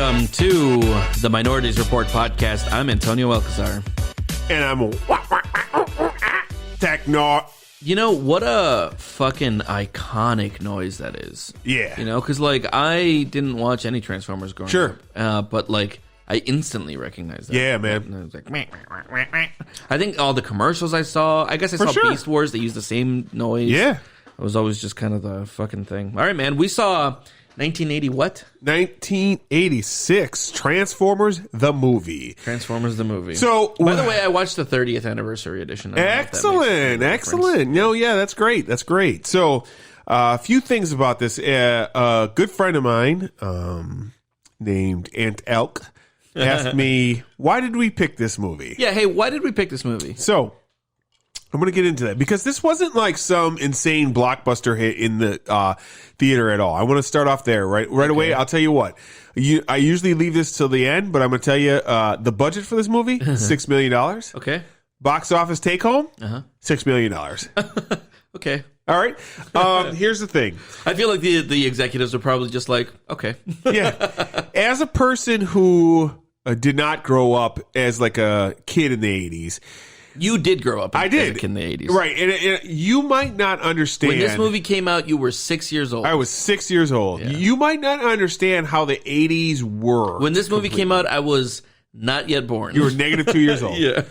Welcome to the Minorities Report podcast. I'm Antonio Alcazar. And I'm Techno. You know, what a fucking iconic noise that is. Yeah. You know, because, like, I didn't watch any Transformers growing up. But, like, I instantly recognized that. Yeah, man. And I was like, meh, meh, meh, meh. I think all the commercials I saw, I guess I saw Beast Wars, they used the same noise. Yeah. It was always just kind of the fucking thing. All right, man. We saw 1980 what? 1986 Transformers the movie. Transformers the movie. So, by the way, I watched the 30th anniversary edition. Excellent. No, yeah, that's great. That's great. So, a few things about this. A good friend of mine, named Aunt Elk, asked me, why did we pick this movie? Yeah, hey, why did we pick this movie? So, I'm going to get into that because this wasn't like some insane blockbuster hit in the theater at all. I want to start off there right away. I'll tell you what. I usually leave this till the end, but I'm going to tell you the budget for this movie, $6 million. Okay. Box office take home, $6 million. Okay. All right. Here's the thing. I feel like the executives are probably just like, okay. Yeah. As a person who did not grow up as like a kid in the 80s, you did grow up as a kid in the 80s. Right. And you might not understand. When this movie came out, you were 6 years old. I was 6 years old. Yeah. You might not understand how the 80s were. When this movie came out, I was not yet born. You were negative 2 years old. Yeah.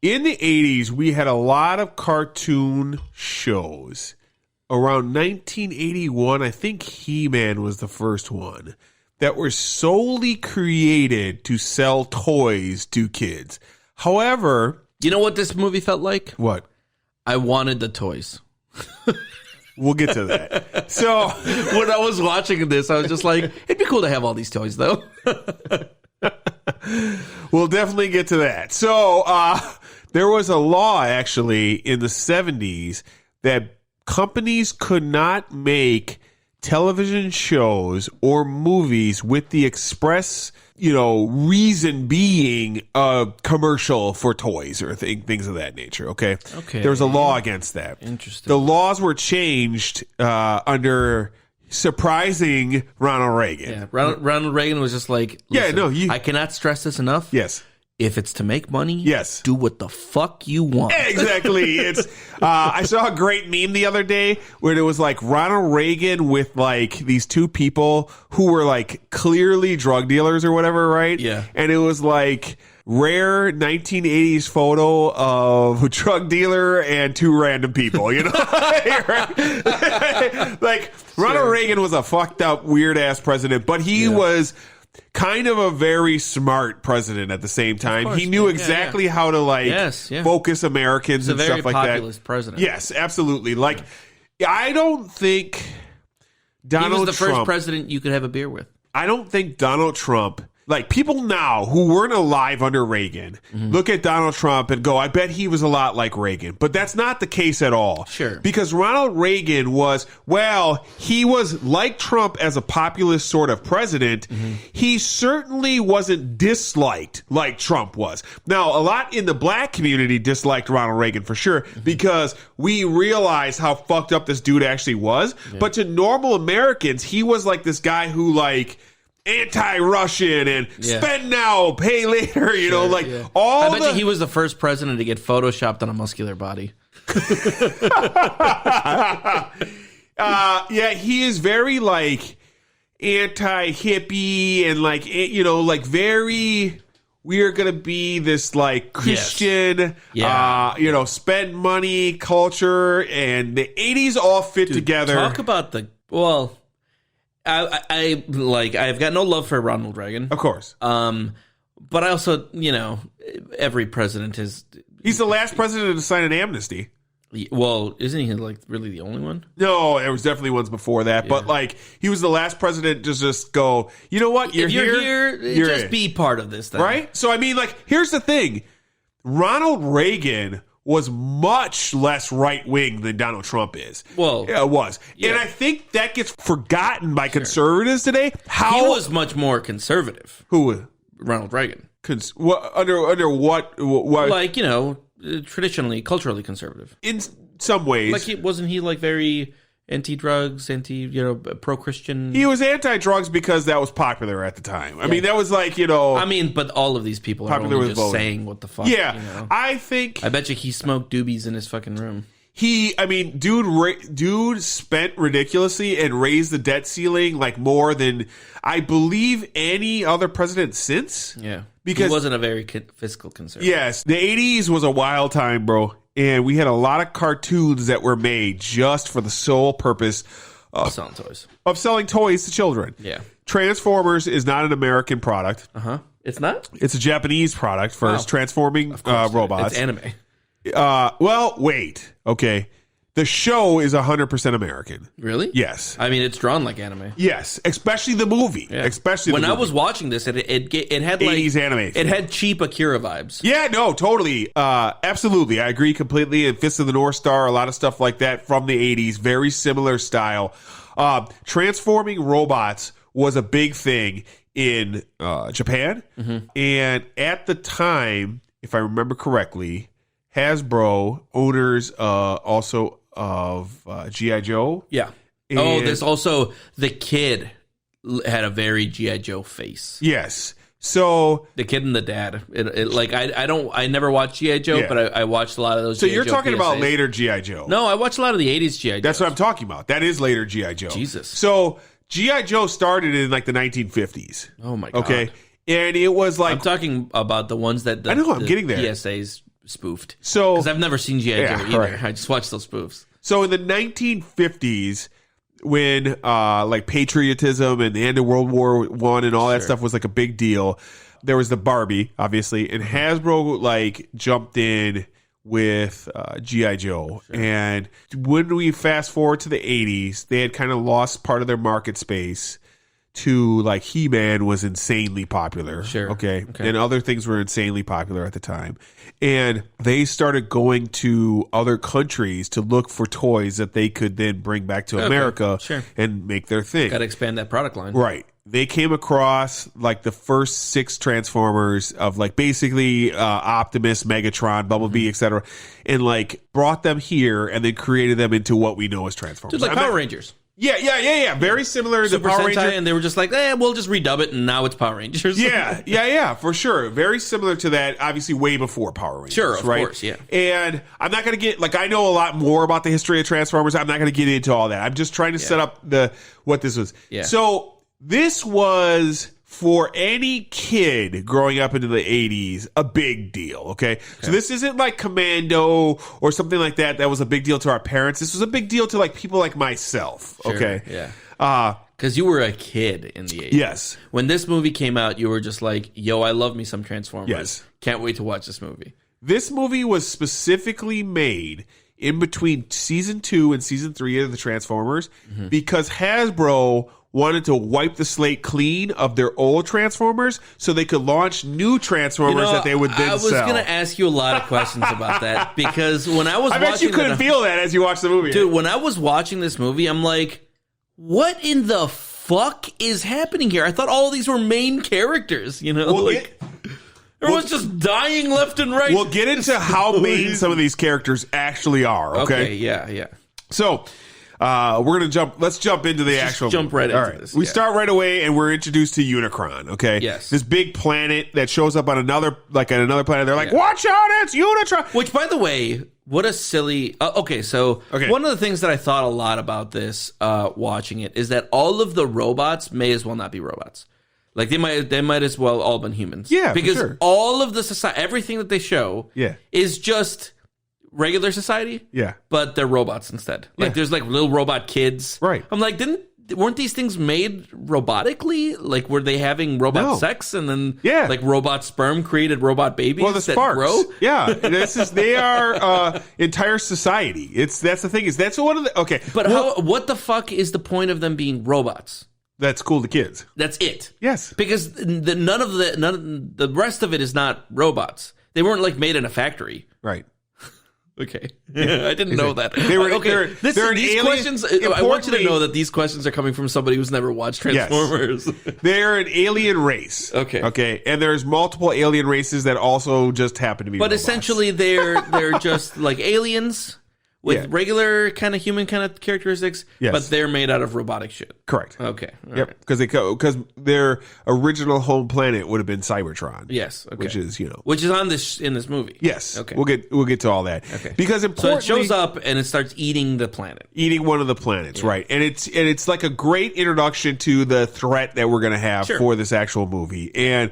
In the 80s, we had a lot of cartoon shows. Around 1981, I think He-Man was the first one, that were solely created to sell toys to kids. However... You know what this movie felt like? What? I wanted the toys. We'll get to that. So when I was watching this, I was just like, it'd be cool to have all these toys, though. We'll definitely get to that. So there was a law, actually, in the 70s that companies could not make television shows or movies with the express, reason being a commercial for toys or things of that nature. Okay. There was a law against that. Interesting. The laws were changed under surprising Ronald Reagan. Yeah. Ronald Reagan was just like, I cannot stress this enough. Yes. If it's to make money, yes, do what the fuck you want. Exactly. It's. I saw a great meme the other day where it was like Ronald Reagan with like these two people who were like clearly drug dealers or whatever, right? Yeah. And it was like rare 1980s photo of a drug dealer and two random people, like Ronald Reagan was a fucked up weird ass president, but he was kind of a very smart president at the same time. Course, he knew exactly how to focus Americans and stuff like that. He's a very populist president. Yes, absolutely. Like, I don't think Donald Trump... He was the first president you could have a beer with. I don't think Donald Trump... Like, people now who weren't alive under Reagan look at Donald Trump and go, I bet he was a lot like Reagan. But that's not the case at all. Sure. Because Ronald Reagan was, he was like Trump as a populist sort of president. He certainly wasn't disliked like Trump was. Now, a lot in the black community disliked Ronald Reagan for sure because we realized how fucked up this dude actually was. Yeah. But to normal Americans, he was like this guy who, like... anti-Russian and spend now, pay later, all. I bet you he was the first president to get photoshopped on a muscular body. He is very like anti-hippie and like very. We are gonna be this like Christian, spend money culture, and the 80s all fit together. Talk about I've got no love for Ronald Reagan. Of course. But I also, every president is... He's the last president to sign an amnesty. Well, isn't he like really the only one? No, there was definitely ones before that. Yeah. But like, he was the last president to just go, you know what? You're here, just be part of this thing. Right? So, I mean, like, here's the thing. Ronald Reagan was much less right-wing than Donald Trump is. Well, yeah, it was. Yeah. And I think that gets forgotten by conservatives today. He was much more conservative. Who? Ronald Reagan. Under what? Like, traditionally, culturally conservative. In some ways. Like, wasn't he, like, very anti-drugs, pro-Christian. He was anti-drugs because that was popular at the time. I mean, that was like, I mean, but all of these people are only just saying what the fuck. Yeah, I bet you he smoked doobies in his fucking room. Dude spent ridiculously and raised the debt ceiling like more than I believe any other president since. Yeah, because he wasn't a very fiscal conservative. Yes, the 80s was a wild time, bro. And we had a lot of cartoons that were made just for the sole purpose of selling toys. Of selling toys to children. Yeah. Transformers is not an American product. It's not? It's a Japanese product for transforming robots. It's anime. Well, wait. Okay. The show is 100% American. Really? Yes. I mean, it's drawn like anime. Yes, especially the movie. Yeah. Especially when I was watching this, it had like 80s anime. It had cheap Akira vibes. Yeah, no, totally, absolutely. I agree completely. And Fist of the North Star, a lot of stuff like that from the 80s, very similar style. Transforming robots was a big thing in Japan, and at the time, if I remember correctly, Hasbro, owners also of G.I. Joe. Yeah. And there's also the kid had a very G.I. Joe face. Yes. So the kid and the dad. I never watched G.I. Joe, but I watched a lot of those. So you're talking about later G.I. Joe? No, I watched a lot of the 80s G.I. Joe. That's what I'm talking about. That is later G.I. Joe. Jesus. So G.I. Joe started in like the 1950s. Oh my god. Okay. And it was like I'm talking about the ones that I know I'm getting there. PSAs spoofed. So because I've never seen G.I. Joe either. Right. I just watched those spoofs. So in the 1950s, when like patriotism and the end of World War I and all that stuff was like a big deal, there was the Barbie, obviously, and Hasbro like jumped in with G.I. Joe. Sure. And when we fast forward to the 80s, they had kind of lost part of their market space to like He-Man was insanely popular. Sure. Okay. And other things were insanely popular at the time. And they started going to other countries to look for toys that they could then bring back to America and make their thing. Got to expand that product line. Right. They came across like the first 6 Transformers of like basically Optimus, Megatron, Bumblebee, etc., and like brought them here and then created them into what we know as Transformers. Just like Power Rangers. Yeah. Very similar to Super Power Sentai, Rangers. and they were just like, we'll just redub it, and now it's Power Rangers. Yeah, for sure. Very similar to that, obviously way before Power Rangers. Sure, of course, yeah. And I'm not going to get, like, I know a lot more about the history of Transformers. I'm not going to get into all that. I'm just trying to set up what this was. Yeah. So this was, for any kid growing up into the 80s, a big deal, okay? So this isn't like Commando or something like that was a big deal to our parents. This was a big deal to like people like myself, okay? Yeah. Because you were a kid in the 80s. Yes. When this movie came out, you were just like, yo, I love me some Transformers. Yes. Can't wait to watch this movie. This movie was specifically made in between season 2 and season 3 of the Transformers because Hasbro wanted to wipe the slate clean of their old Transformers so they could launch new Transformers that they would then sell. I was going to ask you a lot of questions about that because when I was I bet you couldn't feel that as you watched the movie. Dude, when I was watching this movie, I'm like, what in the fuck is happening here? I thought all these were main characters, everyone's just dying left and right. We'll get into how main some of these characters actually are, okay? Yeah. So, we're going to let's jump into the actual. Jump right into this. We start right away and we're introduced to Unicron, okay? Yes. This big planet that shows up on another planet. They're like, watch out, it's Unicron! Which, by the way, what a silly... one of the things that I thought a lot about this, watching it, is that all of the robots may as well not be robots. Like, they might as well all been humans. Yeah, because all of the society, everything that they show is just... regular society, but they're robots instead. Like there's like little robot kids, right? I'm like, weren't these things made robotically? Like, were they having robot sex and then like robot sperm created robot babies? Well, the sparks, grow? They are entire society. That's the thing that's one of the But what the fuck is the point of them being robots? That's cool to kids. That's it. Yes, because none of the rest of it is not robots. They weren't like made in a factory, right? Okay. I didn't know that. They were okay. These alien, questions. I want you to know that these questions are coming from somebody who's never watched Transformers. Yes. They're an alien race. Okay. And there's multiple alien races that also just happen to be robots. Essentially they're just like aliens, with regular kind of human kind of characteristics, but they're made out of robotic shit. Correct. Okay. Yep. Because their original home planet would have been Cybertron. Yes. Okay. Which is in this movie. Yes. Okay. We'll get to all that. Okay. Because importantly, so it shows up and it starts eating the planet. Eating one of the planets, right? And it's like a great introduction to the threat that we're going to have for this actual movie. And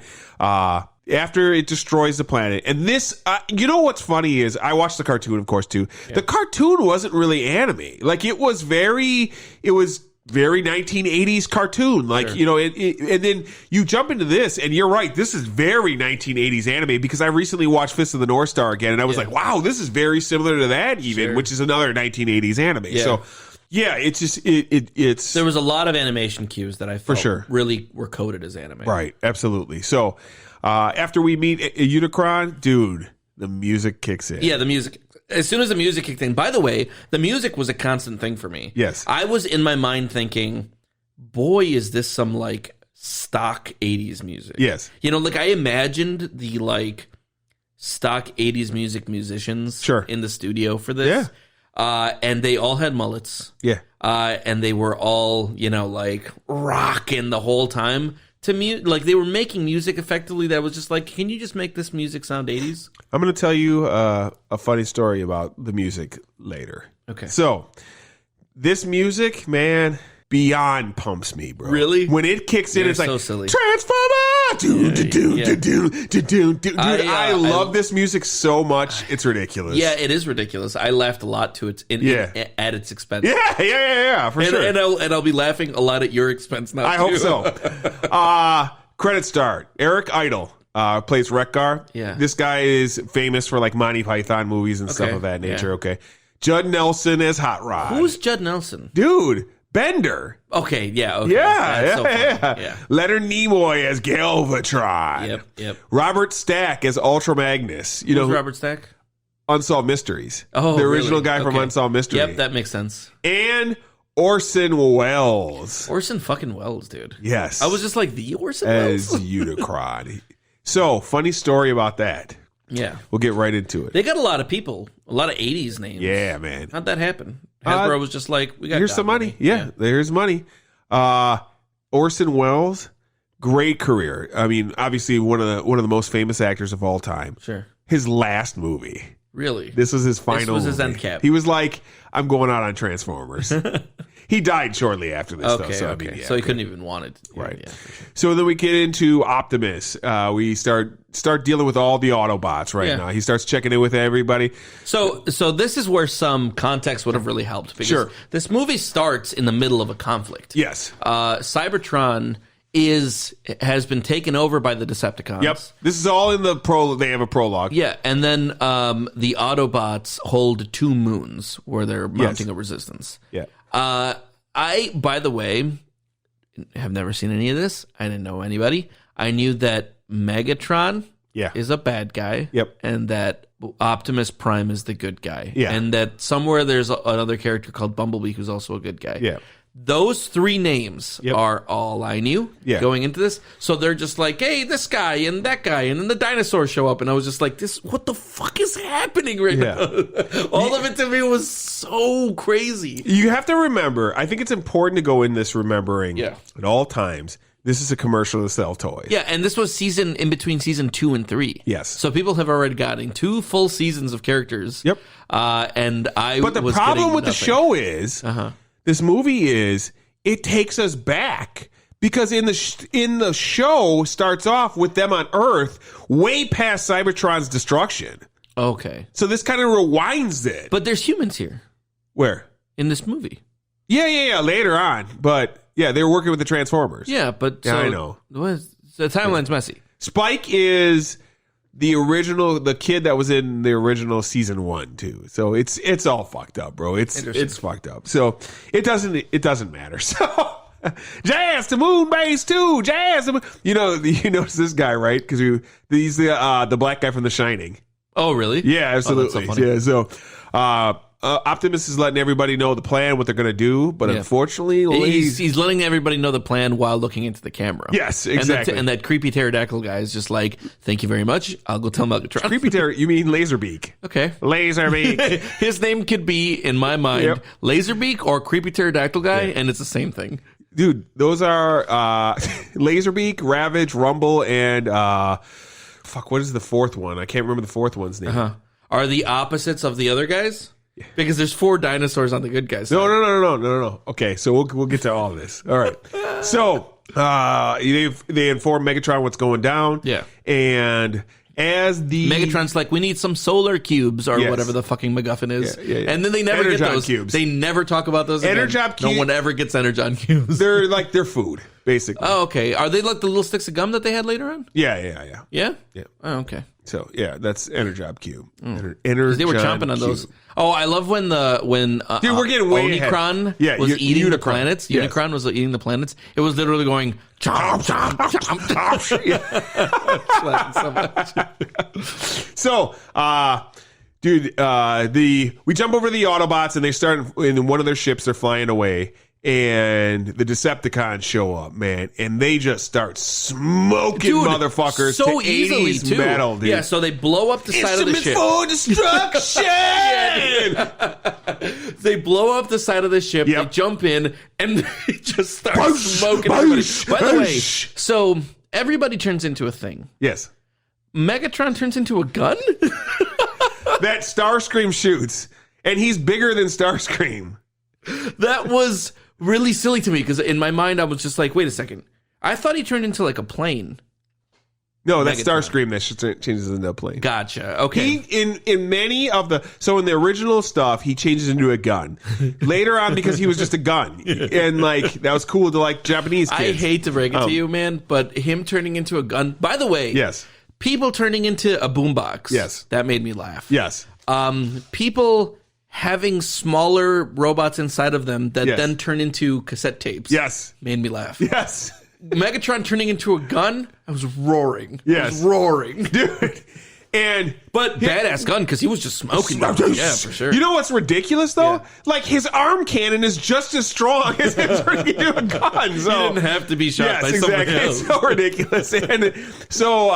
after it destroys the planet, and this, you know what's funny is I watched the cartoon, of course, too. Yeah. The cartoon wasn't really anime. Like it was very 1980s cartoon. Like, and then you jump into this and you're right. This is very 1980s anime because I recently watched Fist of the North Star again and I was like, wow, this is very similar to that even, which is another 1980s anime. Yeah. So yeah, it's just, it's. There was a lot of animation cues that I felt really were coded as anime. Right. Absolutely. So, after we meet Unicron, dude, the music kicks in. Yeah, the music. As soon as the music kicked in, by the way, the music was a constant thing for me. Yes. I was in my mind thinking, boy, is this some like stock 80s music. Yes. Like I imagined the like stock 80s musicians in the studio for this. Yeah. And they all had mullets. Yeah. And they were all, like rocking the whole time. To me, like they were making music effectively that was just like, can you just make this music sound 80s? I'm going to tell you a funny story about the music later. Okay. So, this music, man, beyond pumps me, bro. Really? When it kicks in, it's so like, silly. Transformer! Dude, I love this music so much. It's ridiculous. Yeah, it is ridiculous. I laughed a lot to it at its expense. Yeah, for sure. And I'll be laughing a lot at your expense now. I hope so. Credit start. Eric Idle plays Wreck-Gar. Yeah. This guy is famous for like Monty Python movies and stuff of that nature. Okay. Judd Nelson as Hot Rod. Who's Judd Nelson? Dude, Bender. Okay, yeah, okay. Yeah. Leonard Nimoy as Galvatron. Yep. Robert Stack as Ultra Magnus. Who's Robert Stack? Unsolved Mysteries. Oh, the original really? guy from Unsolved Mysteries. Yep, that makes sense. And Orson Welles. Orson fucking Welles, dude. Yes. I was just like, the Orson Welles? As Unicron. So, funny story about that. Yeah. We'll get right into it. They got a lot of people, a lot of 80s names. Yeah, man. How'd that happen? Hasbro was just like, we got here's some money. Yeah, there's money. Orson Welles, great career. I mean, obviously one of the most famous actors of all time. Sure. His last movie. Really? This was his final. This was his movie. end cap. He was like, I'm going out on Transformers. He died shortly after this, though. So, okay. I mean, so he couldn't even want it. Right. Yeah, for sure. So then we get into Optimus. We start dealing with all the Autobots now. He starts checking in with everybody. So this is where some context would have really helped. Because this movie starts in the middle of a conflict. Yes. Cybertron has been taken over by the Decepticons. Yep. This is all in the prologue. They have a prologue. Yeah, and then the Autobots hold 2 moons where they're mounting a resistance. Yeah. I, by the way, have never seen any of this. I didn't know anybody. I knew that Megatron is a bad guy. Yep. And that Optimus Prime is the good guy. Yeah. And that somewhere there's another character called Bumblebee who's also a good guy. Yeah. Those 3 names are all I knew going into this. So they're just like, hey, this guy and that guy, and then the dinosaurs show up, and I was just like, what the fuck is happening right now? All of it to me was so crazy. You have to remember, I think it's important to go in this remembering at all times, this is a commercial to sell toys. Yeah, and this was in between season 2 and 3. Yes. So people have already gotten 2 full seasons of characters. Yep. And But the problem with the show is... This movie it takes us back because in the show starts off with them on Earth way past Cybertron's destruction. Okay. So this kind of rewinds it. But there's humans here. Where? In this movie. Yeah, later on. But yeah, they were working with the Transformers. Yeah, but I know. The timeline's messy. Spike is the kid that was in the original season 1 too. So it's all fucked up, bro. It's fucked up. So it doesn't matter. So Jazz to moon base too. Jazz to moon. You notice this guy, right? Because he's the black guy from The Shining. Oh, really? Yeah, absolutely. Oh, that's so funny. Yeah. So Optimus is letting everybody know the plan, what they're going to do, but unfortunately, he's letting everybody know the plan while looking into the camera. Yes, exactly. And that creepy pterodactyl guy is just like, "Thank you very much. I'll go tell Megatron." Creepy pterodactyl? You mean Laserbeak? Okay, Laserbeak. His name could be, in my mind, Laserbeak or creepy pterodactyl guy, and it's the same thing. Dude, those are Laserbeak, Ravage, Rumble, and what is the fourth one? I can't remember the fourth one's name. Are the opposites of the other guys? Because there's 4 dinosaurs on the good guys' side. No. Okay, so we'll get to all this. All right. So they inform Megatron what's going down. Yeah. And as the Megatron's like, we need some solar cubes or whatever the fucking MacGuffin is. Yeah. And then they never get those. Cubes. They never talk about those again. Energon cubes. No one ever gets Energon cubes. They're food, basically. Oh, okay. Are they like the little sticks of gum that they had later on? Yeah. Yeah? Oh, okay. So that's Energon cube. They were chomping on those. Oh, I love when dude, we're getting way Unicron ahead. was eating Unicron. the planets. Yes. Unicron was eating the planets. It was literally going chomp, chomp, chomp, chomp. So, dude, we jump over the Autobots and they start in one of their ships. They're flying away. And the Decepticons show up, man, and they just start smoking motherfuckers so to easily 80s too. Metal, dude. Yeah, so they blow up the side of the ship. For destruction! They blow up the side of the ship. They jump in and they just start smoking everybody. By the way, so everybody turns into a thing. Yes. Megatron turns into a gun? That Starscream shoots, and he's bigger than Starscream. That was really silly to me because in my mind I was just like, wait a second. I thought he turned into like a plane. No, that's Starscream that changes into a plane. Gotcha. Okay. In many of in the original stuff, he changes into a gun. Later on, because he was just a gun, and like that was cool to like Japanese kids. I hate to break it to you, man, but him turning into a gun. By the way, yes, people turning into a boombox. Yes, that made me laugh. Yes, people having smaller robots inside of them that then turn into cassette tapes. Yes. Made me laugh. Yes. Megatron turning into a gun, I was roaring. Yes. I was roaring. Dude. But badass gun, because he was just smoking. Yeah, for sure. You know what's ridiculous, though? Yeah. Like, his arm cannon is just as strong as him turning into a gun. So. He didn't have to be shot by somebody else. It's so ridiculous. And so,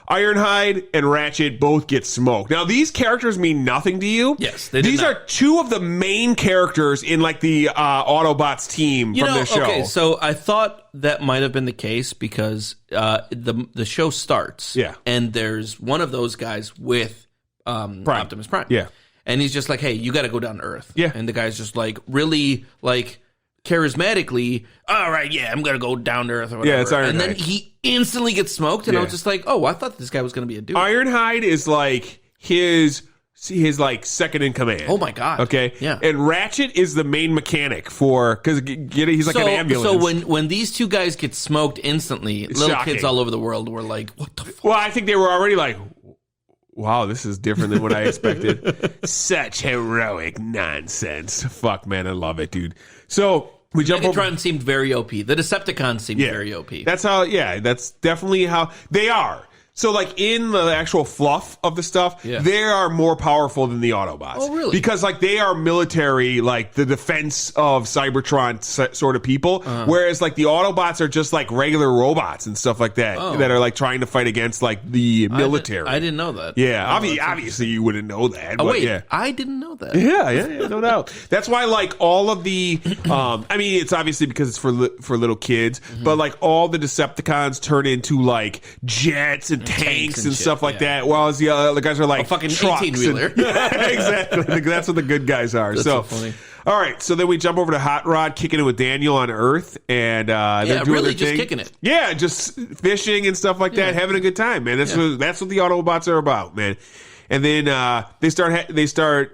Ironhide and Ratchet both get smoked. Now, these characters mean nothing to you. Yes, they These are two of the main characters in, like, the Autobots team from the show. Okay, so I thought that might have been the case because the show starts. Yeah. And there's one of those guys with Optimus Prime. Yeah. And he's just like, hey, you got to go down to Earth. Yeah. And the guy's just like, really, like, charismatically, all right, yeah, I'm gonna go down to Earth or whatever. Yeah, it's Ironhide. And then he instantly gets smoked, and I was just like, oh, I thought this guy was gonna be a dude. Ironhide is like his like second in command. Oh my god. Okay. Yeah. And Ratchet is the main mechanic because he's like an ambulance. So when these two guys get smoked instantly, little shocking. kids all over the world were like, what the fuck? Well, I think they were already like, wow, this is different than what I expected. Such heroic nonsense. Fuck, man, I love it, dude. So we jump Megatron seemed very OP. The Decepticons seemed very OP. That's definitely how they are. So, like, in the actual fluff of the stuff, they are more powerful than the Autobots. Oh, really? Because, like, they are military, like, the defense of Cybertron sort of people, whereas, like, the Autobots are just, like, regular robots and stuff like that that are, like, trying to fight against, like, the military. I didn't know that. Yeah, obviously you wouldn't know that. Oh, wait, yeah. I didn't know that. Yeah, no doubt. That's why, like, all of the, I mean, it's obviously because it's for little kids, but, like, all the Decepticons turn into, like, jets and tanks and stuff like that, while the other guys are like a fucking trucks 18-wheeler. Exactly. That's what the good guys are. That's so funny. All right, so then we jump over to Hot Rod kicking it with Daniel on Earth, and they're doing really their just thing. kicking it. Yeah, just fishing and stuff like that, having a good time, man. That's what the Autobots are about, man. And then they start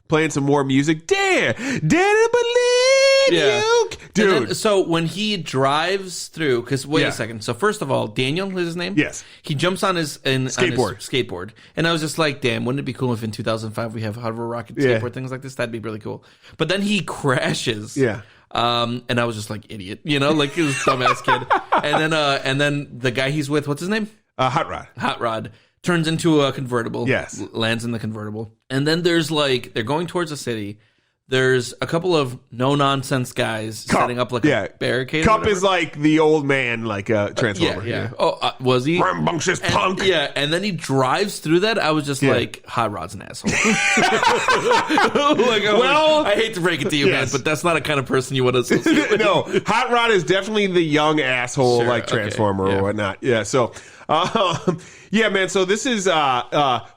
playing some more music. Dare to believe you, dude. Then, so when he drives through, because wait a second. So first of all, Daniel is his name. Yes. He jumps on his skateboard, and I was just like, damn, wouldn't it be cool if in 2005 we have hover rocket skateboard things like this? That'd be really cool. But then he crashes. Yeah. And I was just like, idiot, like he was a dumbass kid. And then the guy he's with, what's his name? Hot Rod. Hot Rod turns into a convertible. Yes. Lands in the convertible. And then there's like, they're going towards a city. There's a couple of no-nonsense guys setting up like a barricade. Cup is like the old man, like a Transformer. Yeah. Oh, was he? Rambunctious punk. Yeah, and then he drives through that. I was just like, Hot Rod's an asshole. I hate to break it to you, man, but that's not a kind of person you want to associate with. No, Hot Rod is definitely the young asshole like Transformer or whatnot. Yeah, so... yeah, man. So this is a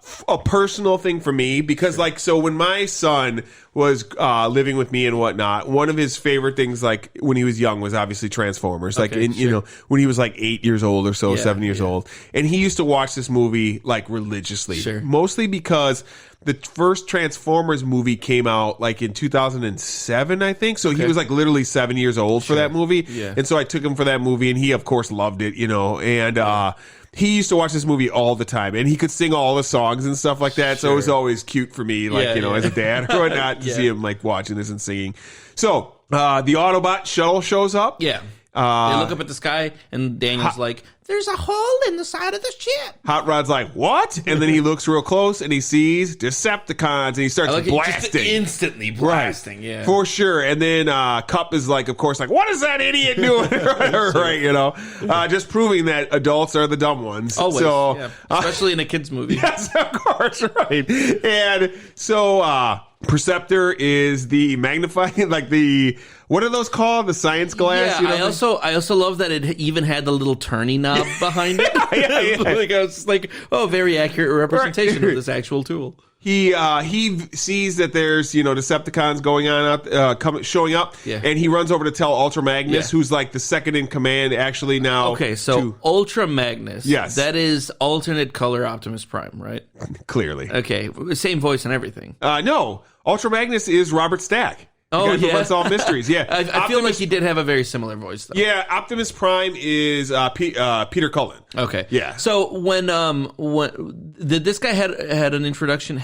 personal thing for me because, like, so when my son was living with me and whatnot, one of his favorite things, like when he was young, was obviously Transformers. Like, you know, when he was like 8 years old or so, 7 years old, and he used to watch this movie like religiously, mostly because the first Transformers movie came out like in 2007, I think. So he was like literally 7 years old for that movie, and so I took him for that movie, and he of course loved it, you know, and he used to watch this movie all the time, and he could sing all the songs and stuff like that. So it was always cute for me, like, as a dad or whatnot, to see him like watching this and singing. So the Autobot shuttle shows up. Yeah. They look up at the sky, and Daniel's like, there's a hole in the side of the ship. Hot Rod's like, what? And then he looks real close, and he sees Decepticons, and he starts blasting. Just instantly blasting, yeah. For sure. And then Cup is like, of course, like, what is that idiot doing? Right, you know? Just proving that adults are the dumb ones. Always, so, especially in a kid's movie. Yes, of course, right. And so... Perceptor is the magnifying, like the, what are those called? The science glass? Yeah, I also love that it even had the little turny knob behind it. Like, I was like, very accurate representation of this actual tool. He sees that there's, you know, Decepticons going on showing up, and he runs over to tell Ultra Magnus, who's like the second in command actually now. Okay, so Ultra Magnus, that is alternate color Optimus Prime, right? Clearly. Okay, same voice and everything. No, Ultra Magnus is Robert Stack. Unsolved Mysteries. Yeah, I feel like he did have a very similar voice, though. Yeah, Optimus Prime is Peter Cullen. Okay, yeah. So when did this guy have an introduction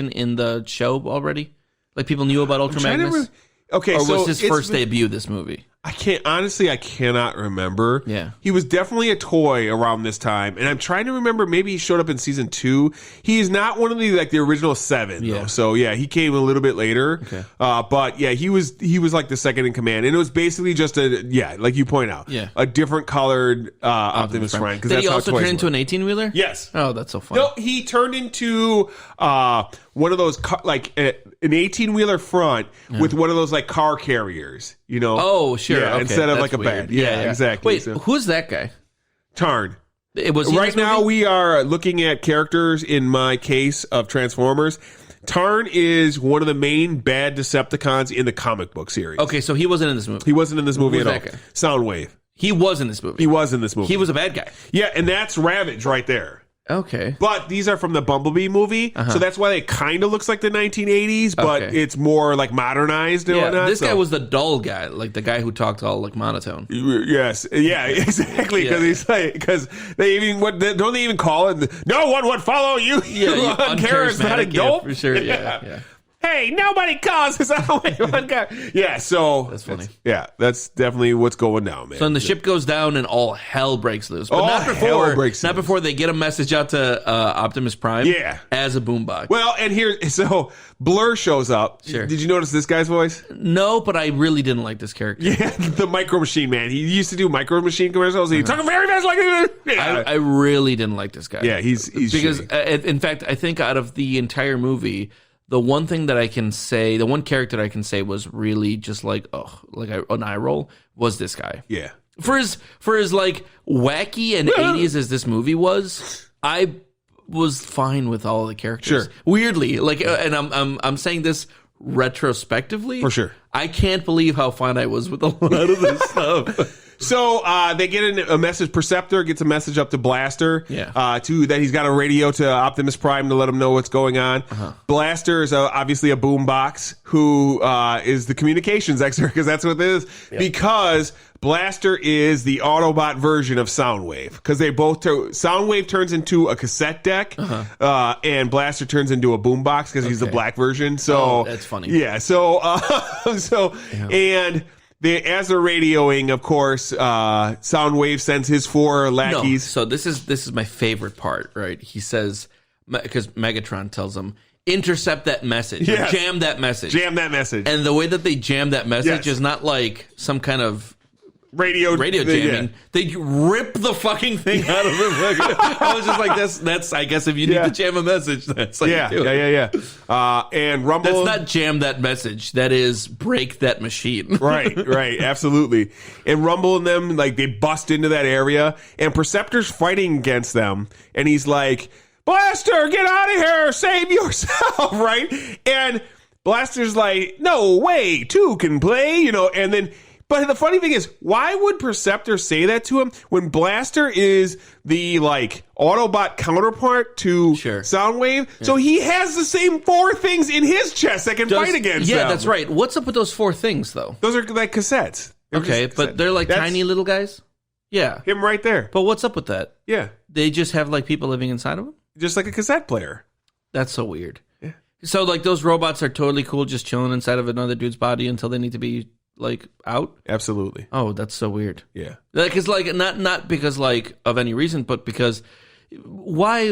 in the show already? Like people knew about Ultra Magnus? Okay, or was his first debut this movie? I cannot remember. Yeah. He was definitely a toy around this time, and I'm trying to remember, maybe he showed up in season 2. He is not one of the original 7, though. So yeah, he came a little bit later. Okay. But yeah, he was like the second in command, and it was basically just like you point out, a different colored Optimus Prime. Did he also turn into an 18-wheeler? Yes. Oh, that's so funny. No, he turned into one of those an 18-wheeler front with one of those like car carriers, you know? Oh, sure. Yeah, okay. instead of That's like a weird. bed. Yeah, exactly. Wait, who's that guy? Tarn. Right now we are looking at characters in my case of Transformers. Tarn is one of the main bad Decepticons in the comic book series. Okay, so he wasn't in this movie. He wasn't in this movie at all. Guy? Soundwave. He was in this movie. He was in this movie. He was a bad guy. Yeah, and that's Ravage right there. Okay. But these are from the Bumblebee movie, so that's why it kind of looks like the 1980s, but it's more like modernized and whatnot. This guy was the dull guy, like the guy who talked all like monotone. Yes, yeah, exactly. Because he's like, because they don't they even call it? No one would follow you. Yeah, uncharismatic dope. For sure. Yeah. Hey, nobody calls us out. Yeah, so that's funny. That's definitely what's going down, man. So then the ship goes down and all hell breaks loose. But not before they get a message out to Optimus Prime as a boombox. Well, and so Blur shows up. Sure. Did you notice this guy's voice? No, but I really didn't like this character. Yeah, the Micro Machine Man. He used to do Micro Machine commercials. He's talking very fast like I really didn't like this guy. Yeah, he's because in fact, I think out of the entire movie, the one thing that I can say, the one character that I can say was really just like, an eye roll was this guy. Yeah. For his like wacky and 80s as this movie was, I was fine with all the characters. Sure. Weirdly, like, and I'm saying this retrospectively. For sure. I can't believe how fine I was with a lot of this stuff. So they get a message. Perceptor gets a message up to Blaster. That he's got a radio to Optimus Prime to let him know what's going on. Blaster is obviously a boombox who is the communications expert, because that's what it is. Yep. Because Blaster is the Autobot version of Soundwave, because they both Soundwave turns into a cassette deck, and Blaster turns into a boombox because he's the black version. So that's funny. Yeah. So and as they're radioing, of course, Soundwave sends his 4 lackeys. No, so this is my favorite part, right? He says, because Megatron tells him, intercept that message, or jam that message. Jam that message. And the way that they jam that message is not like some kind of radio jamming. They rip the fucking thing out of him. I was just like, that's. I guess if you need to jam a message, that's like and Rumble. That's not jam that message. That is break that machine. right, absolutely. And Rumble and them, like, they bust into that area, and Perceptor's fighting against them, and he's like, Blaster, get out of here, save yourself, right? And Blaster's like, no way, 2 can play, and then. But the funny thing is, why would Perceptor say that to him when Blaster is the, like, Autobot counterpart to Soundwave? Yeah. So he has the same 4 things in his chest that can fight against them. Yeah, that's right. What's up with those 4 things, though? Those are like cassettes. But they're like tiny little guys? Yeah. Him right there. But what's up with that? Yeah. They just have, like, people living inside of them? Just like a cassette player. That's so weird. Yeah. So, like, those robots are totally cool just chilling inside of another dude's body until they need to be... like out? Absolutely. Oh, that's so weird. Yeah. Like it's like not because like of any reason, but because why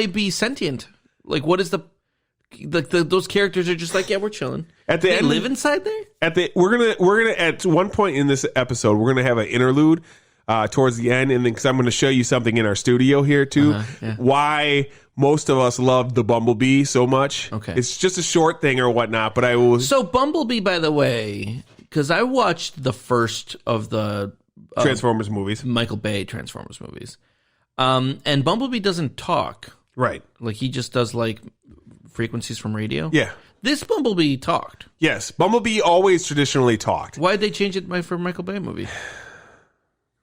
be sentient? Like what is those characters are just like, yeah, we're chilling. At the end, live inside there? We're gonna at one point in this episode, we're gonna have an interlude towards the end, and then because I'm gonna show you something in our studio here too. Why most of us loved the Bumblebee so much. Okay. It's just a short thing or whatnot, but I will... So Bumblebee, by the way, because I watched the first of the... Transformers movies. Michael Bay Transformers movies. And Bumblebee doesn't talk. Right. Like, he just does, like, frequencies from radio. Yeah. This Bumblebee talked. Yes. Bumblebee always traditionally talked. Why'd they change it for Michael Bay movie?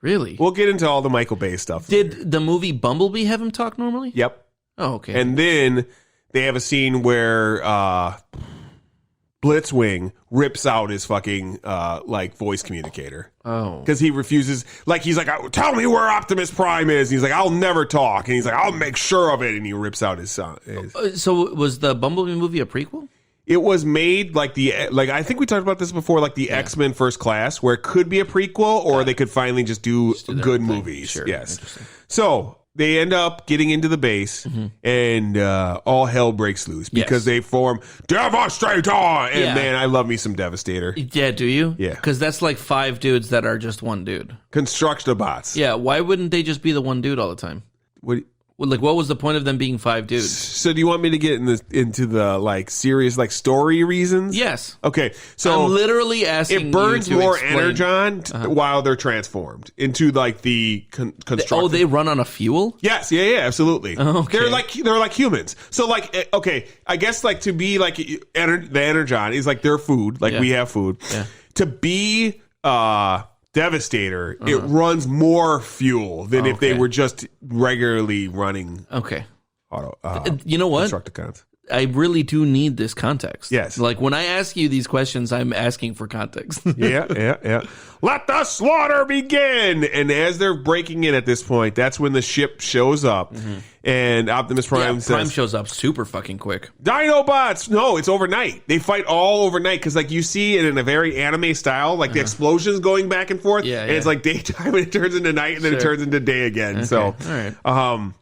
Really? We'll get into all the Michael Bay stuff. Did the movie Bumblebee have him talk normally? Yep. Oh, okay. And then they have a scene where Blitzwing rips out his fucking like voice communicator. Oh. Because he refuses. Like, he's like, tell me where Optimus Prime is. And he's like, I'll never talk. And he's like, I'll make sure of it. And he rips out his son. So was the Bumblebee movie a prequel? It was made like I think we talked about this before, like the X-Men First Class, where it could be a prequel or they could finally just do good movies. Sure. Yes. So they end up getting into the base, and all hell breaks loose because they form Devastator. And man, I love me some Devastator. Yeah, do you? Yeah. Because that's like 5 dudes that are just one dude. Constructobots. Yeah, why wouldn't they just be the one dude all the time? What was the point of them being 5 dudes? So do you want me to get into the like serious like story reasons? Yes. Okay. So I'm literally asking. It burns more explain. energon while they're transformed into like the construction. Oh, they run on a fuel? Yes. Yeah. Absolutely. Okay. They're like humans. So like okay, I guess like to be like the energon is like their food. Like we have food. Yeah. To be Devastator, it runs more fuel than if they were just regularly running. Okay. Auto. You know what? Constructicons. I really do need this context. Yes. Like when I ask you these questions, I'm asking for context. Yeah. Let the slaughter begin. And as they're breaking in at this point, that's when the ship shows up. And Optimus Prime says... Prime shows up super fucking quick. Dinobots! No, it's overnight. They fight all overnight because like you see it in a very anime style, like the explosions going back and forth. And it's like daytime and it turns into night and then it turns into day again. Okay. So, all right.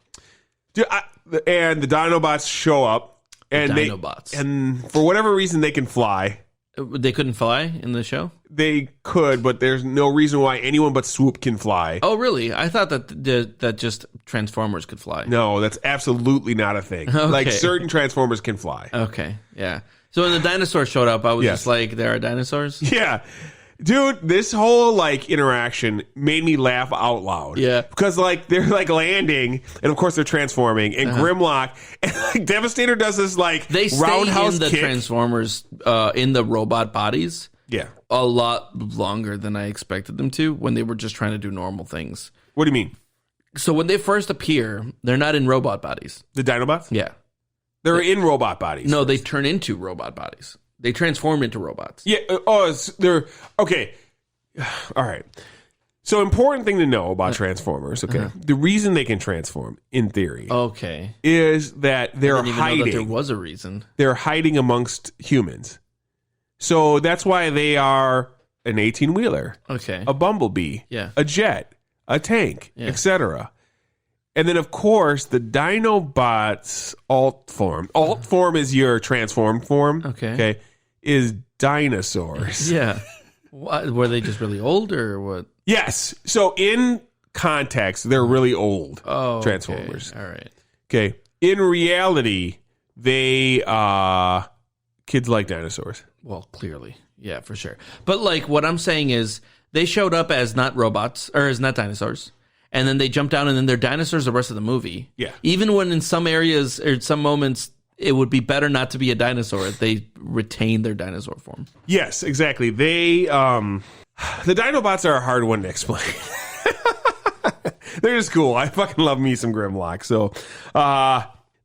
And the Dinobots show up. And Dinobots. And for whatever reason, they can fly. They couldn't fly in the show? They could, but there's no reason why anyone but Swoop can fly. Oh, really? I thought that just Transformers could fly. No, that's absolutely not a thing. Okay. Like, certain Transformers can fly. Okay, yeah. So when the dinosaurs showed up, I was just like, there are dinosaurs? Yeah. Dude, this whole, like, interaction made me laugh out loud. Yeah. Because, like, they're, like, landing, and, of course, they're transforming, and Grimlock, and, like, Devastator does this, like, they roundhouse in the kick. Transformers, in the robot bodies. Yeah. A lot longer than I expected them to when they were just trying to do normal things. What do you mean? So when they first appear, they're not in robot bodies. The Dinobots? Yeah. They're in robot bodies. No, they turn into robot bodies. They transform into robots. Yeah. They're okay. All right. So important thing to know about Transformers. Okay. The reason they can transform, in theory, is that they're I didn't even hiding. know that there was a reason. They're hiding amongst humans. So that's why they are an 18-wheeler, Okay. a bumblebee, Yeah. a jet, a tank, Yeah. etc. And then, of course, the Dinobots alt form. Alt form is your transformed form. Okay. Is dinosaurs. Yeah. What, were they just really old or what? Yes. So in context, they're really old Transformers. Okay. All right. Okay. In reality, they kids like dinosaurs. Well, clearly. Yeah, for sure. But like what I'm saying is they showed up as not robots or as not dinosaurs. And then they jump down and then they're dinosaurs the rest of the movie. Yeah. Even when in some areas or some moments it would be better not to be a dinosaur, they retain their dinosaur form. Yes, exactly. They the Dinobots are a hard one to explain. They're just cool. I fucking love me some Grimlock. So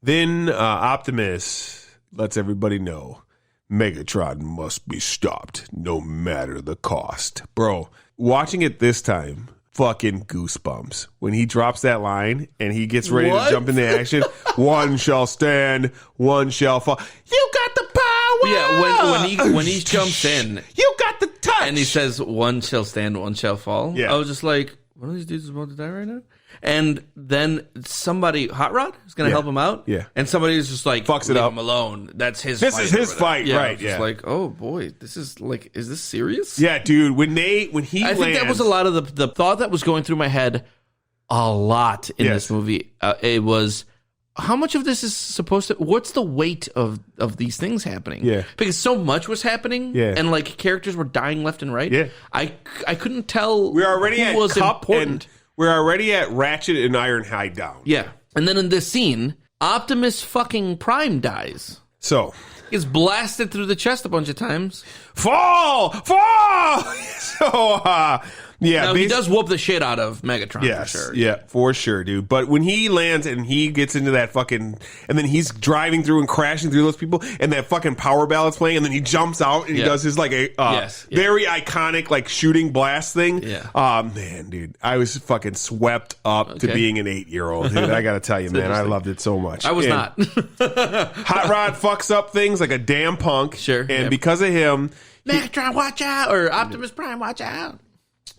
then Optimus lets everybody know Megatron must be stopped no matter the cost. Bro, watching it this time, fucking goosebumps. When he drops that line and he gets ready to jump into action, one shall stand, one shall fall. You got the power! Yeah, when he jumps in you got the touch! and he says, one shall stand, one shall fall. Yeah. I was just like, one of these dudes is about to die right now? And then somebody, Hot Rod, is going to help him out. Yeah. And somebody's just like, fucks it leave up. him alone. That's his This fight. is his fight, yeah, right, Just yeah. like, oh boy, this is like, is this serious? Yeah, dude, when he I think that was a lot of the thought that was going through my head a lot in this movie. It was, how much of this is supposed to, what's the weight of these things happening? Yeah. Because so much was happening. Yeah. And like characters were dying left and right. Yeah. I couldn't tell We're already who at was Cup important. and we're already at Ratchet and Ironhide down. Yeah. And then in this scene, Optimus fucking Prime dies. So, Gets blasted through the chest a bunch of times. fall! So, yeah. Now, he does whoop the shit out of Megatron, Yes, for sure. yeah, for sure, dude. But when he lands and he gets into that fucking, and then he's driving through and crashing through those people, and that fucking power ballad's playing, and then he jumps out and he does his like a very iconic like shooting blast thing. Yeah. Man, dude, I was fucking swept up to being an 8-year-old, dude. I gotta tell you, man, I loved it so much. I was And not. Hot Rod fucks up things like a damn punk. Sure, And because of him, Megatron, watch out! Or Optimus Prime, watch out!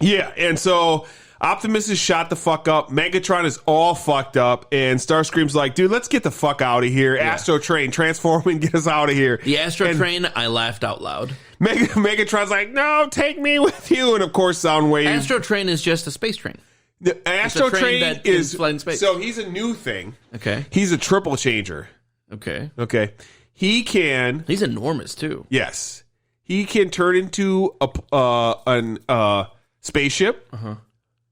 yeah, and so Optimus is shot the fuck up. Megatron is all fucked up, and Starscream's like, dude, let's get the fuck out of here. Astro Train, transform and get us out of here. The Astro Train, I laughed out loud. Megatron's like, no, take me with you. And of course, Soundwave. Astro Train is just a space train. The Astro train Train that can is fly in space. So he's a new thing. Okay. He's a triple changer. Okay. Okay. He can, He's enormous, too. yes, he can turn into a spaceship.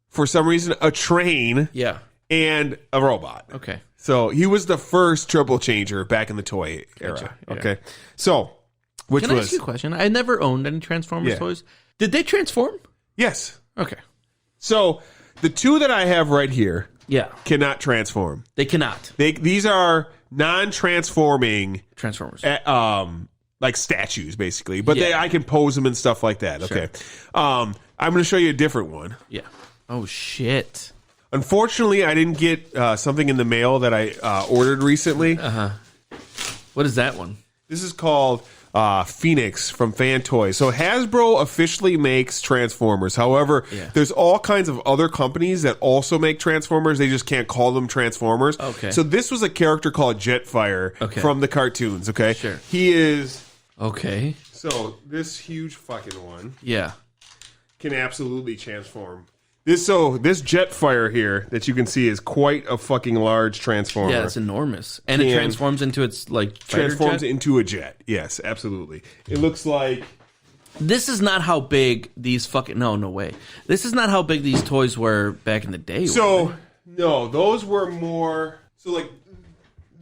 For some reason, a train. Yeah. And a robot. Okay. So he was the first triple changer back in the toy era. Gotcha, yeah. Okay. So, which Can I was ask you a question? I never owned any Transformers Yeah. toys. Did they transform? yes. Okay. So the two that I have right here Yeah. cannot transform. They cannot. These are non-transforming, Transformers. like statues basically. But Yeah. I can pose them and stuff like that. Okay. I'm going to show you a different one. Yeah. Oh, shit. Unfortunately, I didn't get something in the mail that I ordered recently. What is that one? This is called Phoenix from Fan Toys. So Hasbro officially makes Transformers. However, there's all kinds of other companies that also make Transformers. They just can't call them Transformers. Okay. So this was a character called Jetfire from the cartoons. Okay. Sure. He is. Okay. So this huge fucking one Yeah. can absolutely transform. This Jetfire here that you can see is quite a fucking large transformer. Yeah, it's enormous. And it transforms into its, like, fighter transforms jet? into a jet. Yes, absolutely. It looks like This is not how big these fucking... No way. This is not how big these toys were back in the day. so. No, those were more so like.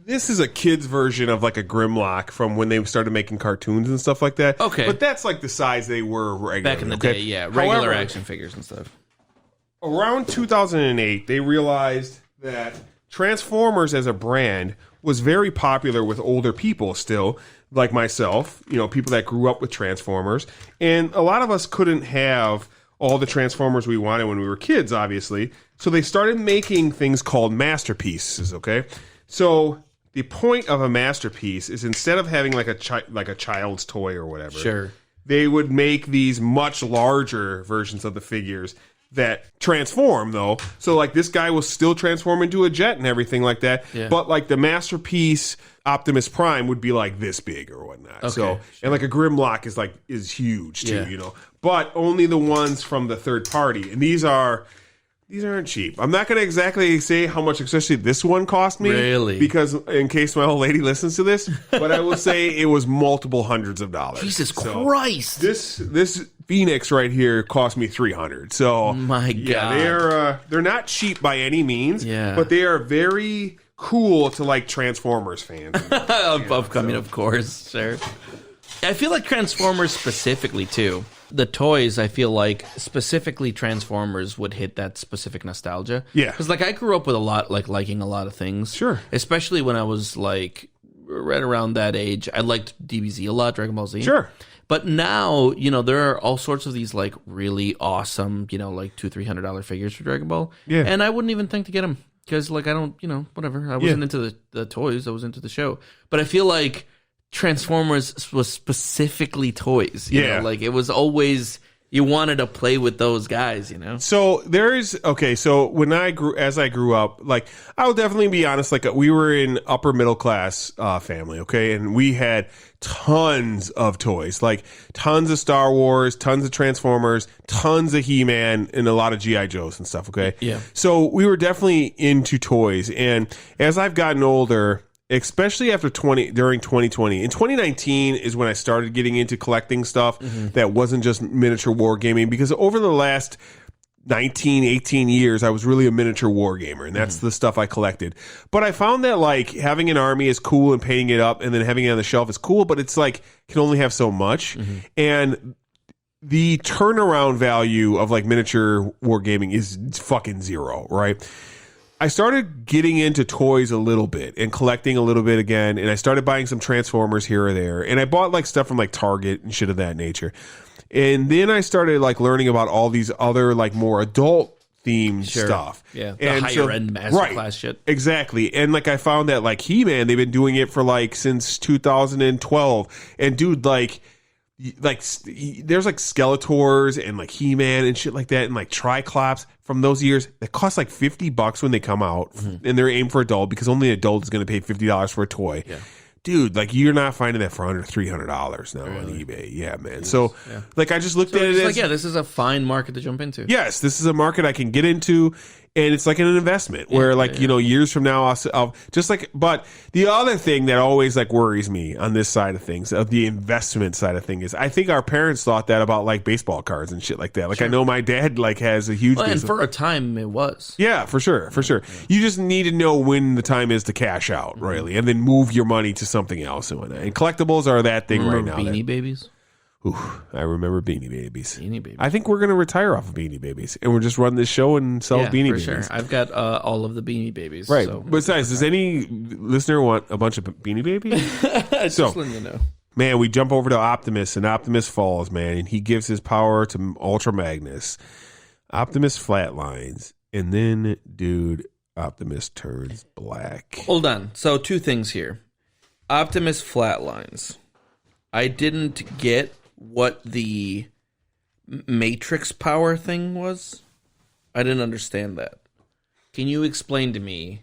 This is a kid's version of like a Grimlock from when they started making cartoons and stuff like that. Okay. But that's like the size they were regularly. Back in the day, yeah. Regular However, action figures and stuff. around 2008, they realized that Transformers as a brand was very popular with older people still, like myself, people that grew up with Transformers. And a lot of us couldn't have all the Transformers we wanted when we were kids, obviously. So they started making things called masterpieces, okay? So the point of a masterpiece is instead of having like a child's toy or whatever. Sure. they would make these much larger versions of the figures that transform, though. So, like, this guy will still transform into a jet and everything like that. Yeah. But, like, the Masterpiece Optimus Prime would be, like, this big or whatnot. Okay, so, sure. And, like, a Grimlock is huge, too, you know. But only the ones from the third party. And these aren't cheap. I'm not going to exactly say how much, especially this one cost me. Really? Because in case my old lady listens to this, but I will say it was multiple hundreds of dollars. Jesus Christ. This Phoenix right here cost me $300. So my God. They're not cheap by any means, yeah. But they are very cool to like Transformers fans. Of course, sure. I feel like Transformers specifically too. The toys, I feel like specifically Transformers would hit that specific nostalgia. Yeah. Because like I grew up with a lot, like liking a lot of things. Sure. Especially when I was like right around that age. I liked DBZ a lot, Dragon Ball Z. Sure. But now, you know, there are all sorts of these like really awesome, you know, like $200-$300 figures for Dragon Ball. Yeah. And I wouldn't even think to get them because like I don't, you know, whatever. I wasn't into the toys. I was into the show. But I feel like Transformers was specifically toys. You know? Like it was always you wanted to play with those guys, you know? So so when as I grew up, like I'll definitely be honest, like we were in upper middle class family, okay? And we had tons of toys, like tons of Star Wars, tons of Transformers, tons of He-Man, and a lot of G.I. Joes and stuff, okay? Yeah. So we were definitely into toys. And as I've gotten older, especially during 2020. In 2019 is when I started getting into collecting stuff that wasn't just miniature wargaming, because over the last 19, 18 years, I was really a miniature wargamer, and that's the stuff I collected. But I found that like having an army is cool and painting it up and then having it on the shelf is cool, but it's like can only have so much. And the turnaround value of like miniature wargaming is fucking zero, right? I started getting into toys a little bit and collecting a little bit again, and I started buying some Transformers here or there, and I bought like stuff from like Target and shit of that nature. And then I started like learning about all these other like more adult themed stuff. Yeah, the higher end masterclass shit. Exactly. And like I found that like He-Man, they've been doing it for like since 2012. And dude, like there's like Skeletors and like He-Man and shit like that, and like Triclops from those years that cost like $50 when they come out, and they're aimed for adult because only an adult is going to pay $50 for a toy. Yeah. Dude, like you're not finding that for under $300 now on eBay. Yeah, man. So like I just looked at it as like, this is a fine market to jump into. Yes, this is a market I can get into, and it's like an investment where like, you know, years from now I'll just like, but the other thing that always like worries me on this side of things, of the investment side of things, is I think our parents thought that about like baseball cards and shit like that. Like I know my dad like has a huge and for a time it was. Yeah, for sure. You just need to know when the time is to cash out, really, and then move your money to something else and whatnot. And collectibles are that thing right now. Beanie Babies? Ooh, I remember Beanie Babies. I think we're going to retire off of Beanie Babies, and we'll just run this show and sell Beanie Babies. Sure. I've got all of the Beanie Babies. Right. So. Besides, does any listener want a bunch of Beanie Babies? Just letting you know. Man, we jump over to Optimus, and Optimus falls, man, and he gives his power to Ultra Magnus. Optimus flatlines, and then, dude, Optimus turns black. Hold on. So, two things here. Optimus flatlines. I didn't get what the Matrix power thing was. I didn't understand that. Can you explain to me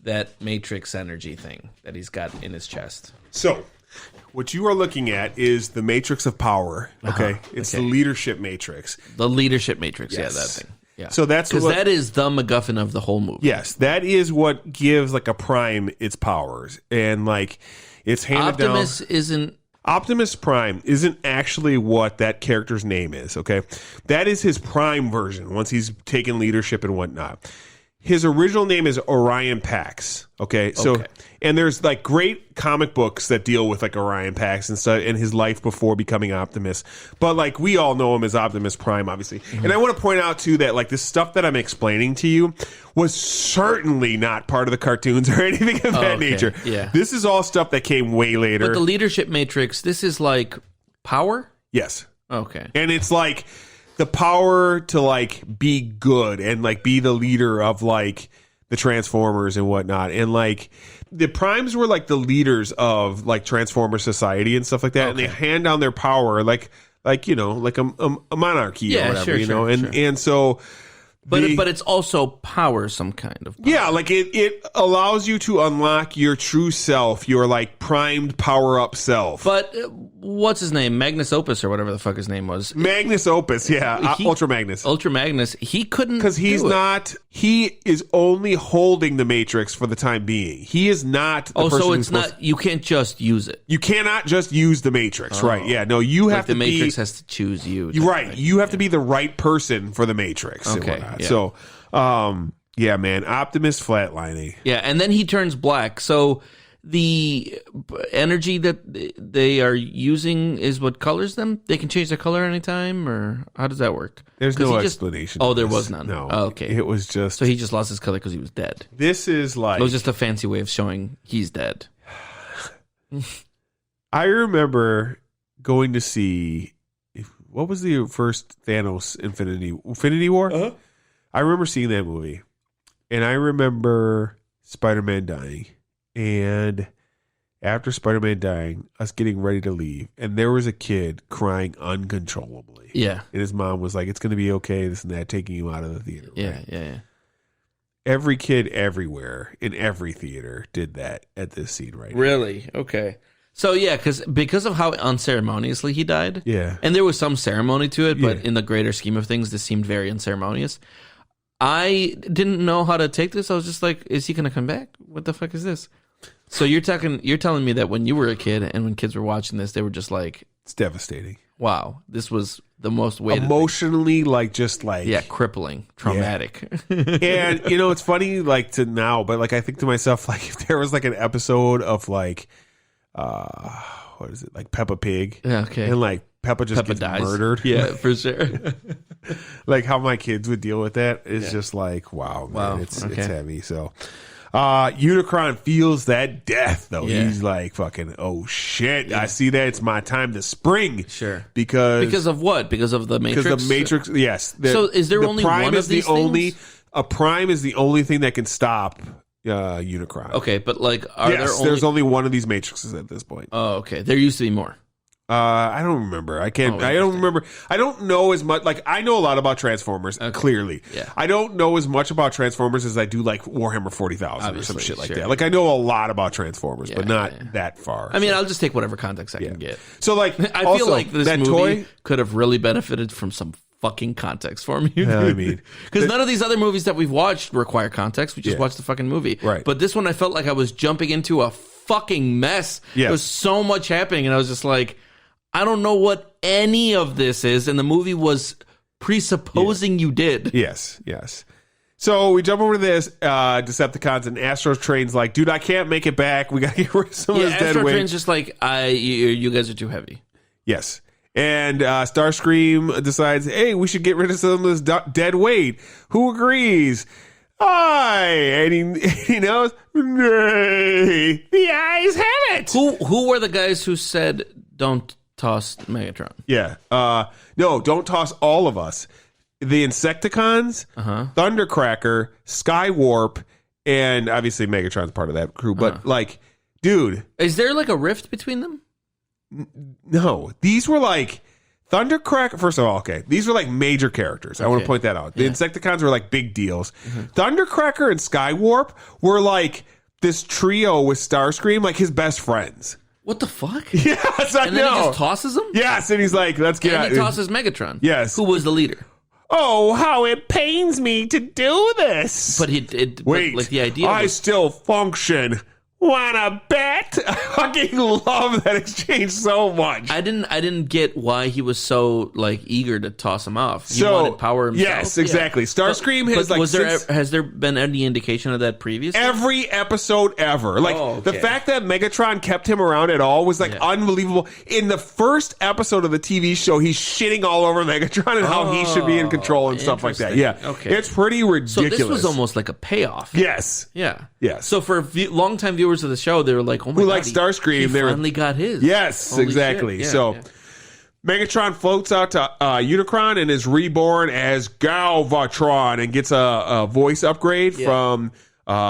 that Matrix energy thing that he's got in his chest? So, what you are looking at is the Matrix of Power, okay? It's the leadership matrix. The leadership matrix, yes. That thing. Yeah. So that's because that is the MacGuffin of the whole movie. Yes, that is what gives like a Prime its powers, and like it's handed down. Optimus Prime isn't actually what that character's name is, okay? That is his Prime version once he's taken leadership and whatnot. His original name is Orion Pax, okay? So, and there's like great comic books that deal with like Orion Pax and stuff and his life before becoming Optimus. But like we all know him as Optimus Prime, obviously. And I want to point out too that like the stuff that I'm explaining to you was certainly not part of the cartoons or anything of that nature. Yeah. This is all stuff that came way later. But the leadership matrix, this is like power? Yes. Okay. And it's like the power to like be good and like be the leader of like the Transformers and whatnot. And like the Primes were like the leaders of like Transformer society and stuff like that. And they hand down their power like like like a monarchy or whatever, sure. and so. But it's also power, some kind of power. Yeah, like it allows you to unlock your true self, your like primed power up self. But what's his name? Magnus Opus or whatever the fuck his name was. Magnus Opus, yeah, Ultra Magnus. Ultra Magnus. He couldn't because he's not. He is only holding the Matrix for the time being. He is not. The person so it's not. You can't just use it. You cannot just use the Matrix, right? Yeah, no, you have to. The Matrix has to choose you. You're right. You have to be the right person for the Matrix. Okay. And whatnot. So, yeah, man, Optimus flatlining. Yeah, and then he turns black. So the energy that they are using is what colors them? They can change their color anytime, or how does that work? There's no explanation. There was none. No. Oh, okay. It was just... So he just lost his color because he was dead. This is like... It was just a fancy way of showing he's dead. I remember going to see... What was the first Thanos Infinity War? Uh-huh. I remember seeing that movie, and I remember Spider-Man dying, and after Spider-Man dying, us getting ready to leave, and there was a kid crying uncontrollably. Yeah. And his mom was like, it's going to be okay, this and that, taking him out of the theater. Yeah, right? yeah. Every kid everywhere, in every theater, did that at this scene right now. Really? Okay. So, yeah, because of how unceremoniously he died. Yeah. And there was some ceremony to it, but in the greater scheme of things, this seemed very unceremonious. I didn't know how to take this. I was just like, is he going to come back? What the fuck is this? So you're telling me that when you were a kid and when kids were watching this, they were just like... It's devastating. Wow. This was the most weighted... Emotionally, Yeah, crippling. Traumatic. Yeah. And, it's funny, like, to now, but, like, I think to myself, like, if there was, like, an episode of, like, what is it? Like Peppa Pig. Yeah, okay. And, like, Peppa gets dies. murdered. Yeah, for sure. Like how my kids would deal with that is just like, wow, man, Wow, it's okay. heavy. So, Unicron feels that death though. Yeah. He's like, fucking, oh shit, I see that. It's my time to spring. Sure. Because of what? Because of the Matrix? Because the Matrix, yes. So is there only Prime one is of these the only, things? A Prime is the only thing that can stop Unicron. Okay, but like, there's only one of these Matrixes at this point. Oh, okay. There used to be more. I don't remember. I don't remember. I don't know as much. Like, I know a lot about Transformers, clearly. Yeah. I don't know as much about Transformers as I do, like, Warhammer 40,000 or some shit like sure. that. Like, I know a lot about Transformers, but not that far. I mean, I'll just take whatever context I can get. So, like, I feel like this movie toy could have really benefited from some fucking context for me. Yeah, I mean, because none of these other movies that we've watched require context. We just watched the fucking movie. Right. But this one, I felt like I was jumping into a fucking mess. Yes. There was so much happening, and I was just like, I don't know what any of this is, and the movie was presupposing you did. Yes. So we jump over to this, Decepticons, and Astro Train's like, dude, I can't make it back. We got to get rid of some of this dead Astro weight. Train's just like, you guys are too heavy. Yes. And Starscream decides, hey, we should get rid of some of this dead weight. Who agrees? Aye. And he knows, nay, the eyes have it. Who were the guys who said, don't toss Megatron? Yeah. No, don't toss all of us. The Insecticons, Thundercracker, Skywarp, and obviously Megatron's part of that crew. But, like, dude. Is there like a rift between them? No. These were like Thundercracker. First of all, okay. These were like major characters. I want to point that out. The Insecticons were like big deals. Thundercracker and Skywarp were like this trio with Starscream, like his best friends. What the fuck? Yes, I know. And then he just tosses him? Yes, and he's like, let's get out. And he tosses Megatron. Yes. Who was the leader? Oh, how it pains me to do this. But wait, like the idea I was, still function. Wanna bet? I fucking love that exchange so much. I didn't get why he was so like eager to toss him off. He wanted power himself. Yes, exactly. Starscream has like has there been any indication of that previously? Every episode ever. Like the fact that Megatron kept him around at all was like unbelievable. In the first episode of the TV show, he's shitting all over Megatron and how he should be in control and stuff like that. Yeah. Okay. It's pretty ridiculous. So this was almost like a payoff. Yes. Yeah. Yes. So for longtime viewers of the show, they were like, "Oh my god, like Starscream, he finally got his." Yes, Holy exactly. shit. Yeah, so yeah. Megatron floats out to Unicron and is reborn as Galvatron and gets a voice upgrade from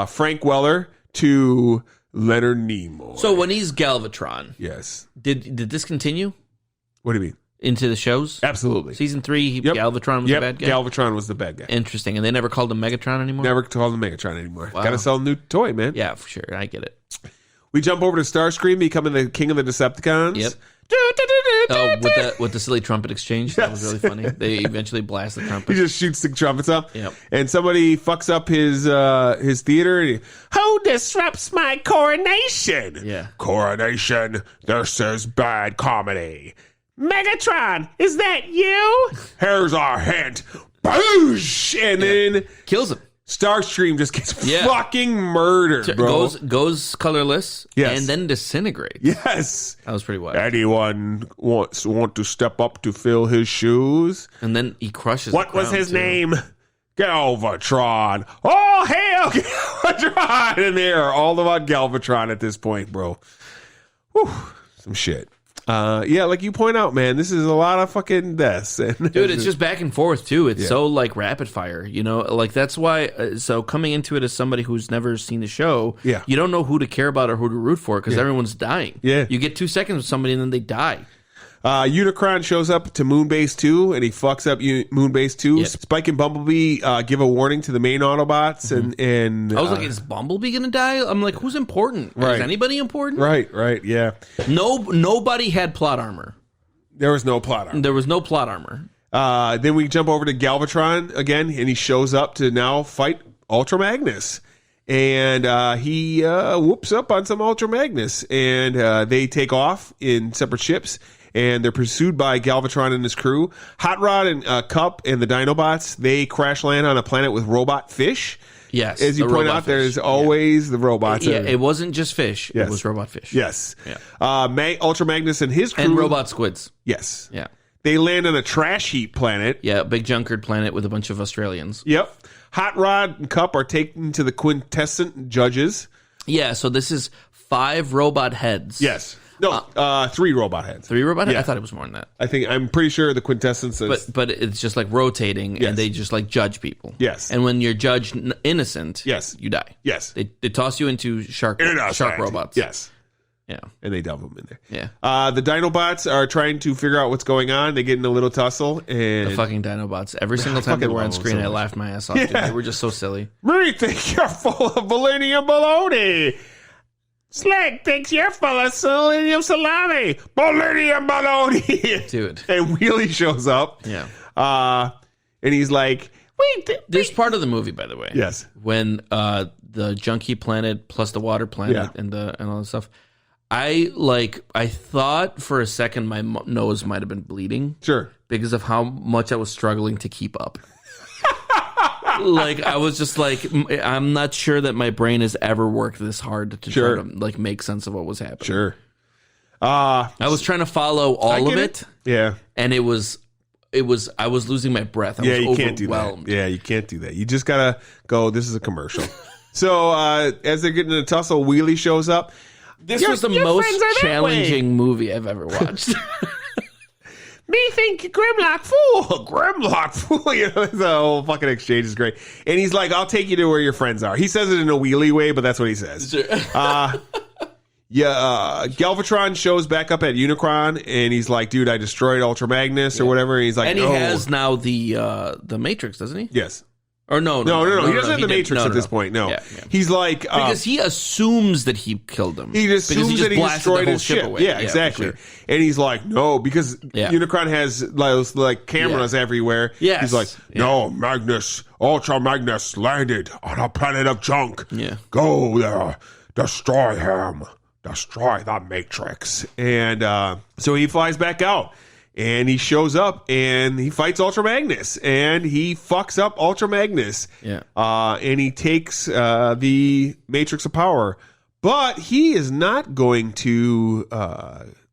Frank Weller to Leonard Nimoy. So when he's Galvatron, yes, did this continue? What do you mean? into the shows? Absolutely. Season 3, Galvatron was the bad guy? Galvatron was the bad guy. Interesting. And they never called him Megatron anymore? Never called him Megatron anymore. Wow. Gotta sell a new toy, man. Yeah, for sure. I get it. We jump over to Starscream becoming the king of the Decepticons. Yep. With the silly trumpet exchange. That was really funny. They eventually blast the trumpet. He just shoots the trumpets up. Yep. And somebody fucks up his theater. And who disrupts my coronation? Yeah. Coronation. This is bad comedy. Megatron, is that you? Here's our hint. Boosh! And then kills him. Starscream just gets fucking murdered, bro. Goes colorless and then disintegrates. Yes. That was pretty wild. Anyone want to step up to fill his shoes? And then he crushes What was his name? Galvatron. Oh, hell, Galvatron. And they are all about Galvatron at this point, bro. Whew, some shit. Like you point out, man, this is a lot of fucking deaths. Dude, it's just back and forth, too. It's so, like, rapid fire, you know? Like, that's why, so coming into it as somebody who's never seen the show, you don't know who to care about or who to root for because everyone's dying. Yeah. You get 2 seconds with somebody and then they die. Unicron shows up to Moonbase 2 and he fucks up Moonbase 2. Yep. Spike and Bumblebee give a warning to the main Autobots and I was like, is Bumblebee gonna die? I'm like, who's important? Right. Is anybody important? Right, yeah. Nobody had plot armor. There was no plot armor. There was no plot armor. Then we jump over to Galvatron again and he shows up to now fight Ultra Magnus. And he whoops up on some Ultra Magnus and they take off in separate ships. And they're pursued by Galvatron and his crew. Hot Rod and Cup and the Dinobots, they crash land on a planet with robot fish. Yes. As you point out, there's always the robots. Yeah, it wasn't just fish. Yes. It was robot fish. Yes. Yeah. Ultra Magnus and his crew. And robot squids. Yes. Yeah. They land on a trash heap planet. Yeah, big junkered planet with a bunch of Australians. Yep. Hot Rod and Cup are taken to the quintessent judges. Yeah, so this is 5 robot heads. Yes. No, 3 robot heads. 3 robot heads? I thought it was more than that. I'm pretty sure the quintessence is... But it's just like rotating, and they just like judge people. Yes. And when you're judged innocent, you die. Yes. They toss you into shark robots. Yes. Yeah. And they dump them in there. Yeah. The Dinobots are trying to figure out what's going on. They get in a little tussle. And the fucking Dinobots. Every single time they were on screen, I laughed my ass off. Dude. They were just so silly. Me think you're full of Millennium baloney. Slag thinks you're full of Millennium salami. Millennium baloney. Dude. And Wheelie shows up. Yeah. And he's like, This part of the movie, by the way. Yes. When the junkie planet plus the water planet and all that stuff. I thought for a second my nose might have been bleeding. Sure. Because of how much I was struggling to keep up. I was just like, I'm not sure that my brain has ever worked this hard to try to make sense of what was happening. Sure. I was trying to follow all of it. Yeah. And I was losing my breath. I was you can't do overwhelmed. that. Yeah, you can't do that. You just gotta go, this is a commercial. So as they're getting in a tussle, Wheelie shows up. This was the most challenging movie I've ever watched. Me think Grimlock fool. Grimlock fool. You know, the whole fucking exchange is great. And he's like, I'll take you to where your friends are. He says it in a Wheelie way, but that's what he says. Sure. Galvatron shows back up at Unicron, and he's like, dude, I destroyed Ultra Magnus or whatever. And he's like, and he has now the Matrix, doesn't he? Yes. Or no. He doesn't have the Matrix at this point. No. Yeah. He's like... because he assumes that he killed him. He assumes that he destroyed his ship. Away. Yeah, exactly. Sure. And he's like, no, because Unicron has those cameras everywhere. Yes. He's like, no, Magnus, Ultra Magnus landed on a planet of junk. Yeah. Go there. Destroy him. Destroy the Matrix. And so he flies back out. And he shows up and he fights Ultra Magnus and he fucks up Ultra Magnus. Yeah. And he takes the Matrix of Power. But he is not going to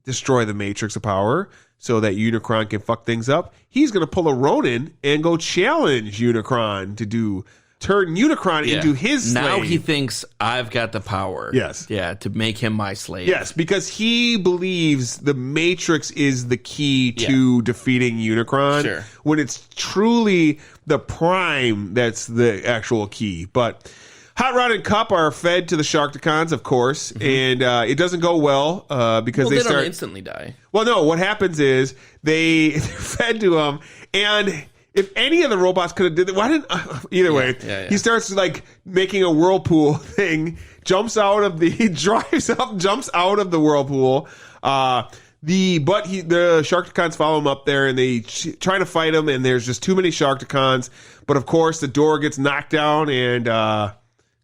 destroy the Matrix of Power so that Unicron can fuck things up. He's going to pull a Ronin and go challenge Unicron to turn Unicron into his slave. Now he thinks I've got the power. Yes. Yeah, to make him my slave. Yes, because he believes the Matrix is the key to defeating Unicron. Sure. When it's truly the Prime that's the actual key. But Hot Rod and Cup are fed to the Sharkticons, of course, and it doesn't go well because they don't instantly die. Well, no, what happens is they're fed to them, and if any of the robots could have did it, why didn't either way? He starts like making a whirlpool thing, jumps out of the whirlpool. The Sharkticons follow him up there, and they try to fight him, and there's just too many Sharkticons. But of course, the door gets knocked down, and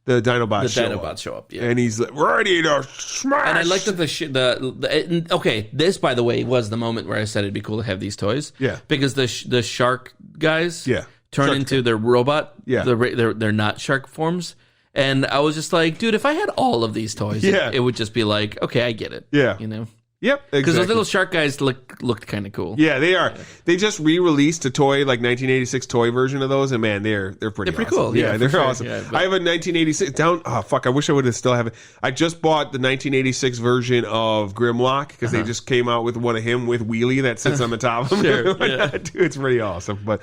the Dinobots show up, and he's like, ready to smash. And I like that okay, this by the way was the moment where I said it'd be cool to have these toys, because the shark guys, turn into their robot, they're not shark forms, and I was just like, dude, if I had all of these toys, it would just be like, okay, I get it, you know. Yep, exactly. Because those little shark guys looked kind of cool. Yeah, they are. Yeah. They just re-released a toy, like 1986 toy version of those, and man, they're pretty awesome. Cool. Yeah, they're awesome. Yeah, I have a 1986 I wish I would have still have it. I just bought the 1986 version of Grimlock because they just came out with one of him with Wheelie that sits on the top of him. Dude, it's pretty awesome. But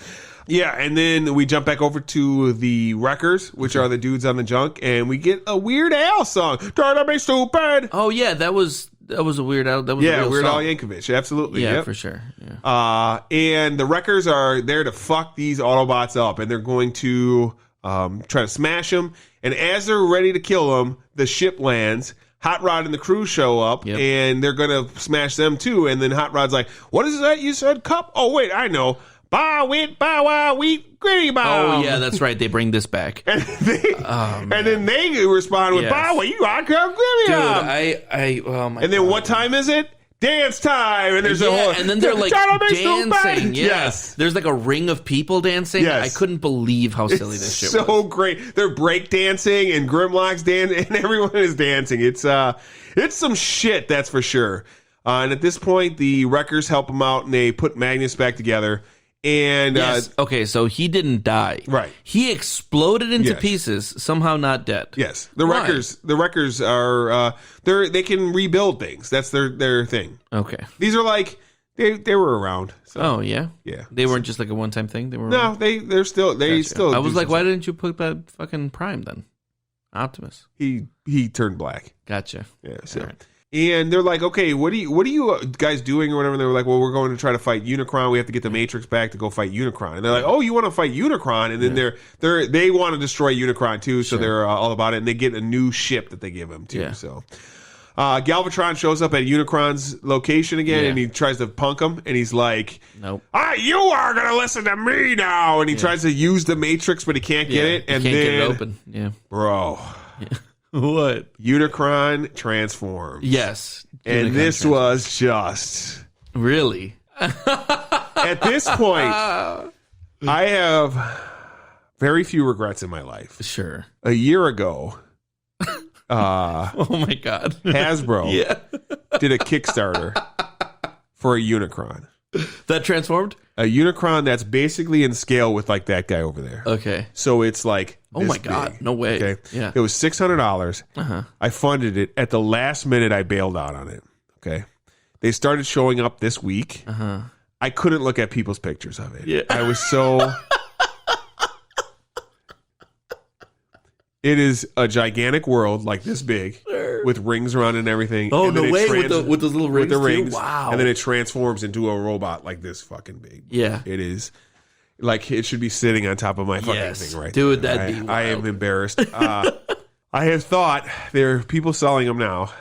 yeah, and then we jump back over to the Wreckers, which are the dudes on the junk, and we get a Weird Al song. Try to be stupid. Oh yeah, that was a Weird Al. That was a real Weird song. Al Yankovic, absolutely. Yeah, for sure. Yeah. And the Wreckers are there to fuck these Autobots up, and they're going to try to smash them. And as they're ready to kill them, the ship lands. Hot Rod and the crew show up, and they're going to smash them too. And then Hot Rod's like, "What is that you said, Cup? Oh wait, I know. Bow, wheat, gritty bow." Oh, yeah, that's right. They bring this back. And then they respond with, bow, you are gritty. Dude, oh my And then God. What time is it? Dance time. And there's a whole... And then they're like dancing. Yeah. Yes. There's like a ring of people dancing. Yes. I couldn't believe how silly this shit was. So great. They're break dancing and Grimlock's dancing and everyone is dancing. It's some shit, that's for sure. And at this point, the Wreckers help them out and they put Magnus back together. And okay, so he didn't die. Right. He exploded into pieces, somehow not dead. Yes. The Wreckers are they can rebuild things. That's their thing. Okay. These are like they were around. So. Oh yeah? Yeah. They weren't just like a one-time thing? They were No, they're still still I was like, why didn't you put that fucking Prime then? Optimus. He turned black. Gotcha. Yeah, so right. And they're like, okay, what are you guys doing or whatever? And they were like, well, we're going to try to fight Unicron. We have to get the Matrix back to go fight Unicron. And they're like, oh, you want to fight Unicron? And then they want to destroy Unicron too, so they're all about it. And they get a new ship that they give him too. Yeah. So Galvatron shows up at Unicron's location again, and he tries to punk him. And he's like, nope. You are going to listen to me now. And he tries to use the Matrix, but he can't get it. And he can't then, get it open. Yeah, bro. Yeah. What? Unicron transforms. Yes. And this was just... Really? At this point, I have very few regrets in my life. Sure. A year ago, oh my God. Hasbro did a Kickstarter for a Unicron. That transformed? A Unicron that's basically in scale with like that guy over there. Okay. So it's like... Oh my God! Big. No way! Okay, yeah, it was $600. I funded it at the last minute. I bailed out on it. Okay, they started showing up this week. I couldn't look at people's pictures of it. Yeah, I was so. It is a gigantic world like this big with rings around and everything. Oh, and no way! With those little rings, with the rings. Wow! And then it transforms into a robot like this fucking big. Yeah, it is. Like, it should be sitting on top of my fucking thing right dude, there. That'd be wild. I am embarrassed. I have thought there are people selling them now.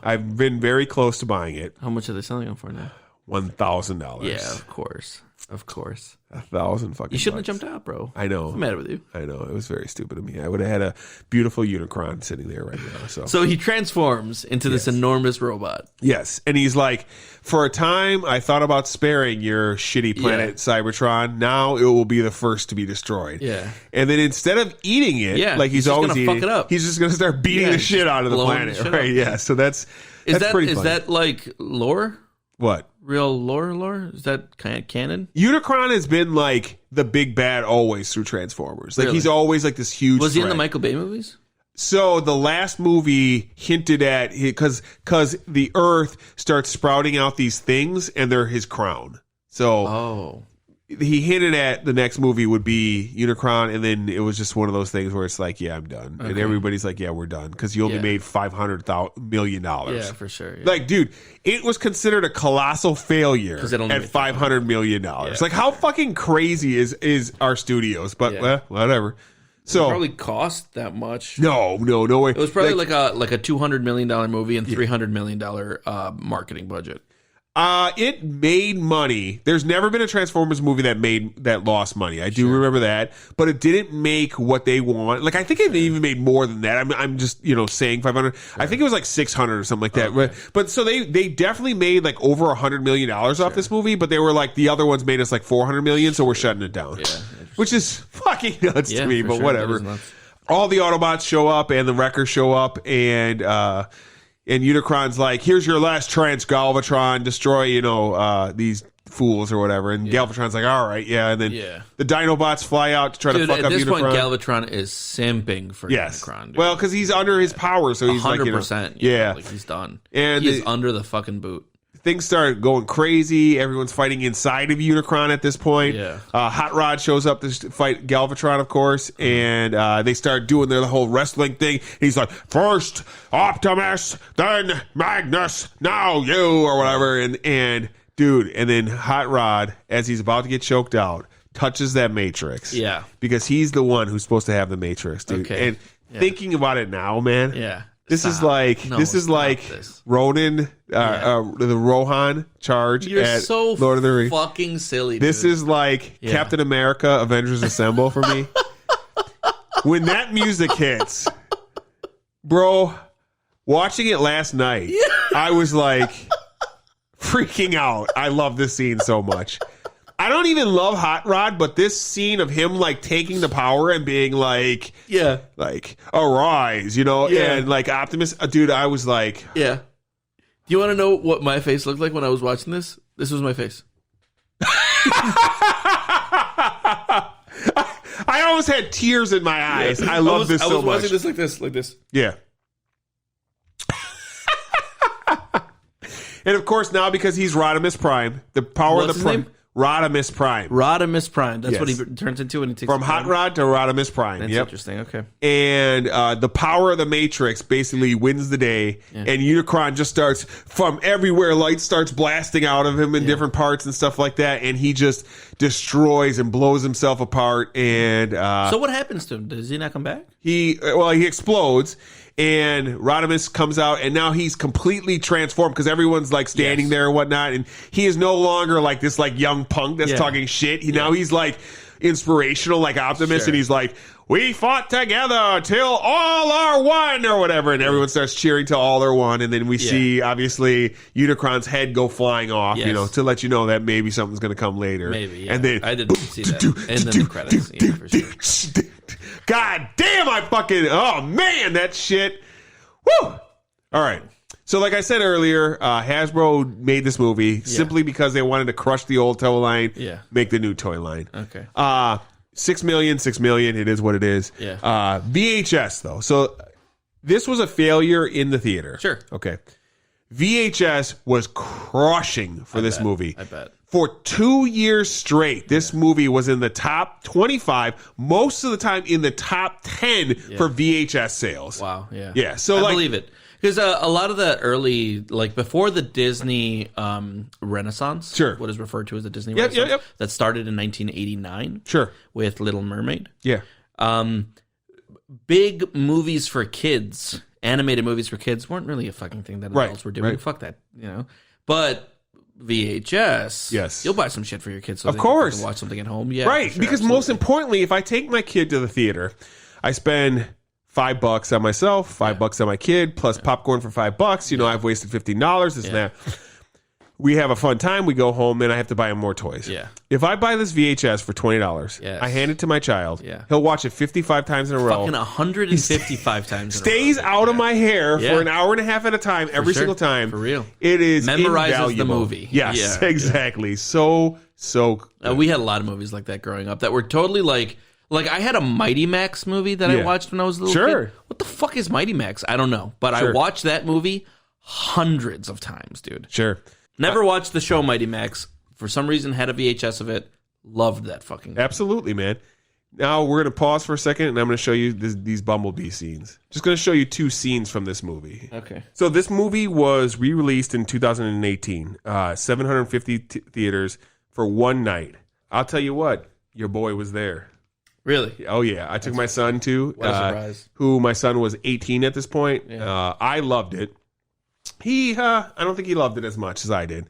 I've been very close to buying it. How much are they selling them for now? $1,000. Yeah, of course. Of course. 1,000 fucking You shouldn't bucks. have jumped out, bro. I know. What's the matter with you? I know. It was very stupid of me. I would have had a beautiful Unicron sitting there right now. So he transforms into this enormous robot. Yes. And he's like, for a time, I thought about sparing your shitty planet, Cybertron. Now it will be the first to be destroyed. Yeah. And then instead of eating it, like he's always eating, fuck it up. he's just going to start beating the shit out of the planet. Right. Yeah. So that's pretty funny. Is that like lore? What? Real lore? Is that kind of canon? Unicron has been like the big bad always through Transformers. Like he's always like this huge Was he in threat. the Michael Bay movies? So the last movie hinted at because the Earth starts sprouting out these things and they're his crown. So he hinted at the next movie would be Unicron, and then it was just one of those things where it's like, yeah, I'm done. Okay. And everybody's like, yeah, we're done. Because you only made $500 million. Yeah, for sure. Yeah. Like, dude, it was considered a colossal failure at $500 million. Yeah. Like, how fucking crazy is our studios? But whatever. So it probably cost that much. No way. It was probably like a $200 million movie and $300 million marketing budget. It made money. There's never been a Transformers movie that lost money. I do remember that, but it didn't make what they want. Like, I think it even made more than that. I'm just saying 500. I think it was like 600 or something like that. Okay. But so they definitely made like over $100 million off this movie. But they were like, the other ones made us like 400 million, so we're shutting it down. Yeah, which is fucking nuts to me. But whatever. All the Autobots show up and the Wreckers show up, and Unicron's like, here's your last chance, Galvatron, destroy, these fools or whatever. And Galvatron's like, all right, yeah. And then the Dinobots fly out to try to fuck up Unicron. At this point, Galvatron is simping for Unicron. Dude. Well, because he's under his power, so he's 100%. Like, he's done. And he's under the fucking boot. Things start going crazy. Everyone's fighting inside of Unicron at this point. Yeah. Hot Rod shows up to fight Galvatron, of course, and they start doing the whole wrestling thing. He's like, first Optimus, then Magnus, now you, or whatever. And dude, and then Hot Rod, as he's about to get choked out, touches that Matrix. Yeah. Because he's the one who's supposed to have the Matrix, dude. Okay. And thinking about it now, man. Yeah. This is like Ronan, the Rohan charge at so Lord of the Rings. Fucking silly. This is like Captain America, Avengers Assemble for me. When that music hits, bro, watching it last night, I was like freaking out. I love this scene so much. I don't even love Hot Rod, but this scene of him like taking the power and being like, like arise, and like Optimus, dude, I was like, Do you want to know what my face looked like when I was watching this? This was my face. I almost had tears in my eyes. I love this so much. I was watching this like this. Yeah. And of course now, because he's Rodimus Prime, the power of the Prime. Rodimus Prime. Rodimus Prime. That's what he turns into when he takes from Hot Rod to Rodimus Prime. That's interesting. Okay. And the power of the Matrix basically wins the day, and Unicron just starts from everywhere. Light starts blasting out of him in different parts and stuff like that, and he just destroys and blows himself apart. And so what happens to him? Does he not come back? He explodes. And Rodimus comes out, and now he's completely transformed because everyone's like standing there and whatnot, and he is no longer like this like young punk that's talking shit. Now he's like inspirational, like Optimus, and he's like, "We fought together till all are one," or whatever, and everyone starts cheering till all are one, and then we see obviously Unicron's head go flying off, to let you know that maybe something's going to come later. Maybe, and then I didn't see that, and then the credits. For sure. God damn, oh man, that shit. Woo! All right. So like I said earlier, Hasbro made this movie simply because they wanted to crush the old toy line, make the new toy line. Okay. 6 million, it is what it is. Yeah. VHS though. So this was a failure in the theater. Sure. Okay. VHS was crushing for this movie. I bet. For 2 years straight, this movie was in the top 25, most of the time in the top 10 for VHS sales. Wow, yeah. Yeah, so I believe it. Because a lot of the early, like before the Disney Renaissance, what is referred to as the Disney Renaissance, that started in 1989 with Little Mermaid. Yeah. Big movies for kids, animated movies for kids, weren't really a fucking thing that adults were doing. Fuck that, But VHS, you'll buy some shit for your kids so of course they can watch something at home. Yeah, right. Sure, because most importantly, if I take my kid to the theater, I spend $5 on myself, $5 on my kid, plus popcorn for $5. I've wasted $15. This and that. We have a fun time. We go home, and I have to buy him more toys. Yeah. If I buy this VHS for $20, I hand it to my child. Yeah. He'll watch it 55 times in a row. Fucking 155 times in a row. Stays out of my hair for an hour and a half at a time, every single time. For real. It is memorizes invaluable. The movie. Yes, exactly. So we had a lot of movies like that growing up that were totally like I had a Mighty Max movie that I watched when I was a little kid. What the fuck is Mighty Max? I don't know. But I watched that movie hundreds of times, dude. Sure. Never watched the show Mighty Max. For some reason, had a VHS of it. Loved that fucking movie. Absolutely, man. Now we're going to pause for a second, and I'm going to show you these Bumblebee scenes. Just going to show you 2 scenes from this movie. Okay. So this movie was re-released in 2018, 750 theaters for one night. I'll tell you what, your boy was there. Really? Oh, yeah. I took my son, too. What a surprise. Who my son was 18 at this point. Yeah. I loved it. I don't think he loved it as much as I did.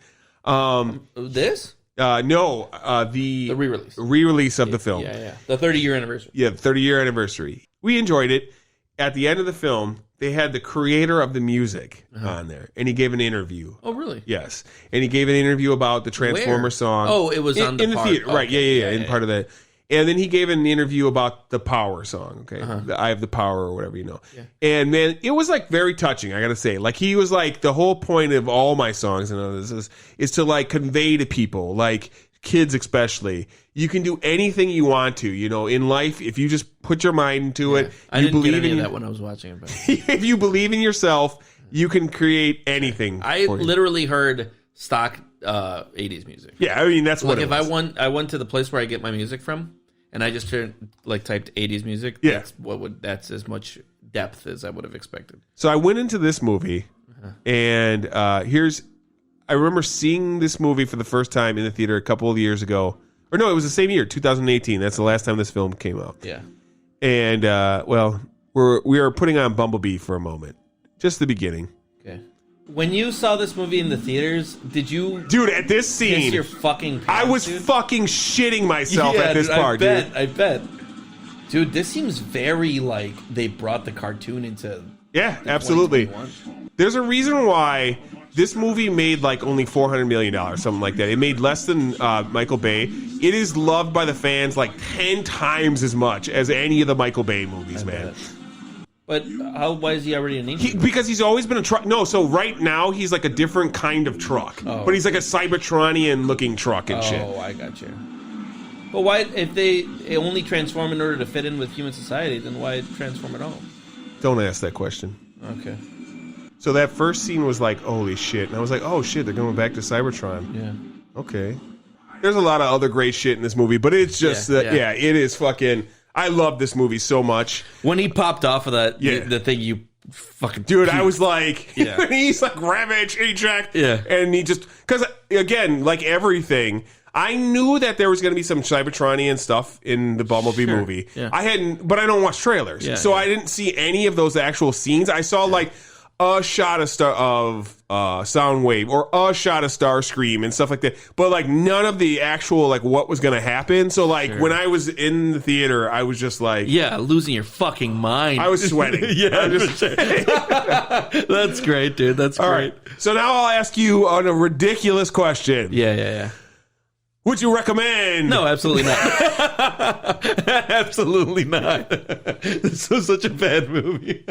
This? No, The re-release. Re-release of the film. Yeah. The 30-year anniversary. Yeah, the 30-year anniversary. We enjoyed it. At the end of the film, they had the creator of the music on there, and he gave an interview. Oh, really? Yes. And he gave an interview about the Transformer song. Oh, it was on the in the theater. Okay. Right, yeah. In part of that. And then he gave an interview about the Power song, okay? The I Have the Power or whatever, Yeah. And, man, it was, like, very touching, I got to say. Like, he was like, the whole point of all my songs and all this is to, like, convey to people, like, kids especially, you can do anything you want to, in life, if you just put your mind into it. I didn't get any of that when I was watching it. But if you believe in yourself, you can create anything. I literally heard stock 80s music. Yeah, I mean, that's what it was. I went to the place where I get my music from, and I just typed 80s music. Yeah. That's as much depth as I would have expected. So I went into this movie, and I remember seeing this movie for the first time in the theater a couple of years ago. Or no, it was the same year, 2018. That's the last time this film came out. Yeah. And, we are putting on Bumblebee for a moment. Just the beginning. Okay. When you saw this movie in the theaters, did you... Dude, at this scene... piss your fucking pants, I was dude? fucking shitting myself at this part, dude. I bet. Dude, this seems very like they brought the cartoon into... Yeah, absolutely. There's a reason why this movie made like only $400 million, something like that. It made less than Michael Bay. It is loved by the fans like 10 times as much as any of the Michael Bay movies, man. But why is he already an angel? Because he's always been a truck. No, so right now he's like a different kind of truck. Oh. But he's like a Cybertronian looking truck and shit. Oh, I got you. But why, if they only transform in order to fit in with human society, then why transform at all? Don't ask that question. Okay. So that first scene was like, holy shit. And I was like, oh shit, they're going back to Cybertron. Yeah. Okay. There's a lot of other great shit in this movie, but it's just it is fucking... I love this movie so much. When he popped off of that, the thing you fucking... Dude, I was like... he's like, Ravage, eject. Yeah. And he just... Because, again, like everything... I knew that there was going to be some Cybertronian stuff in the Bumblebee movie. Yeah. But I don't watch trailers. Yeah, so I didn't see any of those actual scenes. I saw like a shot of Soundwave or a shot of Starscream and stuff like that. But like none of the actual like what was going to happen. So like when I was in the theater, I was just like... Yeah, losing your fucking mind. I was sweating. That's great, dude. That's great. All right. So now I'll ask you on a ridiculous question. Yeah. Would you recommend? No, absolutely not. Absolutely not. This was such a bad movie.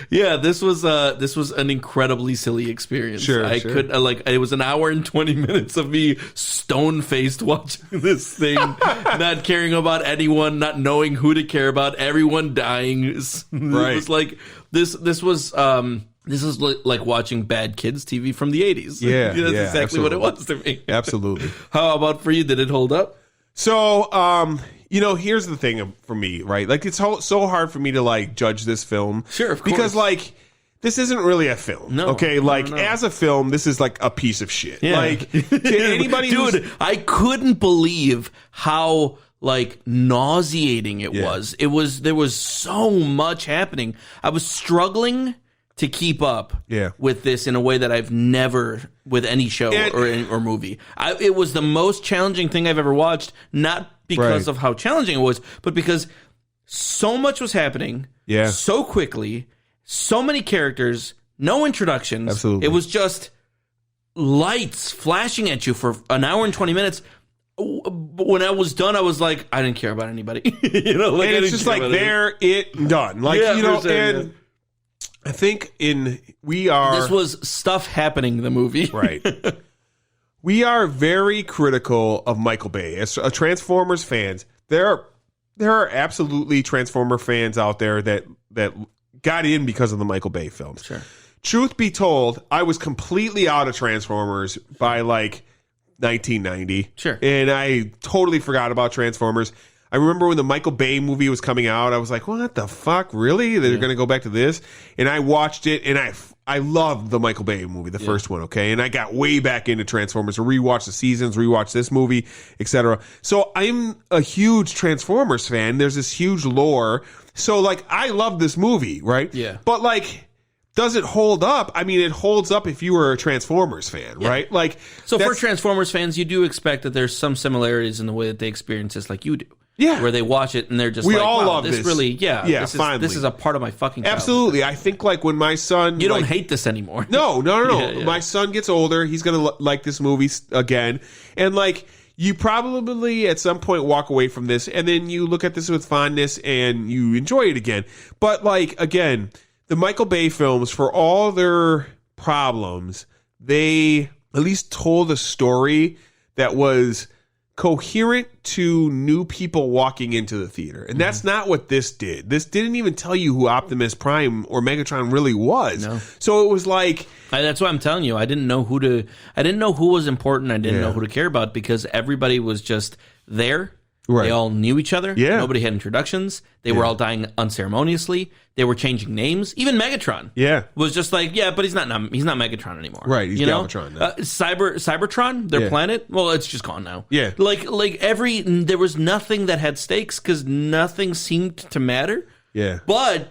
Yeah, this was an incredibly silly experience. Sure. Could it was an hour and 20 minutes of me stone faced watching this thing, not caring about anyone, not knowing who to care about, everyone dying. It was like this was like watching bad kids TV from the 80s. Yeah, that's exactly absolutely. What it was to me. Absolutely. How about for you? Did it hold up? So, here's the thing for me, right? Like, it's so hard for me to, like, judge this film. Sure, of course. Because, like, this isn't really a film. No. Okay? Like, as a film, this is, like, a piece of shit. Yeah. Like, to anybody Dude, I couldn't believe how... like nauseating it was. There was so much happening. I was struggling to keep up with this in a way that I've never with any show or movie. It was the most challenging thing I've ever watched, not because of how challenging it was, but because so much was happening so quickly, so many characters, no introductions. Absolutely. It was just lights flashing at you for an hour and 20 minutes. When I was done, I was like, I didn't care about anybody. And it's just like done. Like, and I think this was stuff happening in the movie. Right. We are very critical of Michael Bay. As Transformers fans, there are absolutely Transformer fans out there that got in because of the Michael Bay films. Sure. Truth be told, I was completely out of Transformers by like 1990. Sure. And I totally forgot about Transformers. I remember when the Michael Bay movie was coming out, I was like, what the fuck? Really? They're going to go back to this? And I watched it, and I loved the Michael Bay movie, the first one, okay? And I got way back into Transformers. I rewatched the seasons, rewatched this movie, etc. So I'm a huge Transformers fan. There's this huge lore. So, like, I love this movie, right? Yeah. But, like, does it hold up? I mean, it holds up if you were a Transformers fan, right? Like, so for Transformers fans, you do expect that there's some similarities in the way that they experience this like you do. Yeah. Where they watch it and they're just we like, all wow, love this. Really, finally. This is a part of my fucking childhood. Absolutely. I think, like, when my son... You don't hate this anymore. No. Yeah. My son gets older. He's going to like this movie again. And, like, you probably at some point walk away from this, and then you look at this with fondness and you enjoy it again. But, like, again, the Michael Bay films, for all their problems, they at least told a story that was coherent to new people walking into the theater. And that's not what this did. This didn't even tell you who Optimus Prime or Megatron really was. No. So it was like... that's what I'm telling you. I didn't know who was important. I didn't know who to care about because everybody was just there. Right. They all knew each other. Yeah. Nobody had introductions. They were all dying unceremoniously. They were changing names. Even Megatron. Was just like, but he's not Megatron anymore. Right. He's Galvatron now. Cybertron, their planet. Well, it's just gone now. Yeah. There was nothing that had stakes because nothing seemed to matter. Yeah. But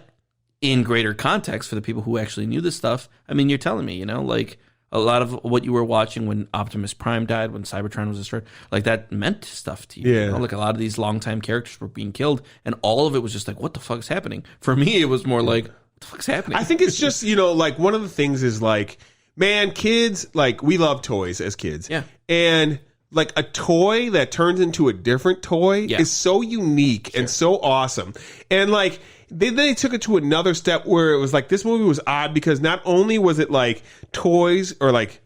in greater context for the people who actually knew this stuff, I mean, you're telling me, like a lot of what you were watching when Optimus Prime died, when Cybertron was destroyed, like that meant stuff to you. Yeah. Like a lot of these longtime characters were being killed, and all of it was just like, what the fuck is happening? For me, it was more like, what the fuck's happening? I think it's just, like one of the things is like, man, kids, like we love toys as kids. Yeah. And like a toy that turns into a different toy is so unique and so awesome. And like, they took it to another step where it was like this movie was odd because not only was it like toys or like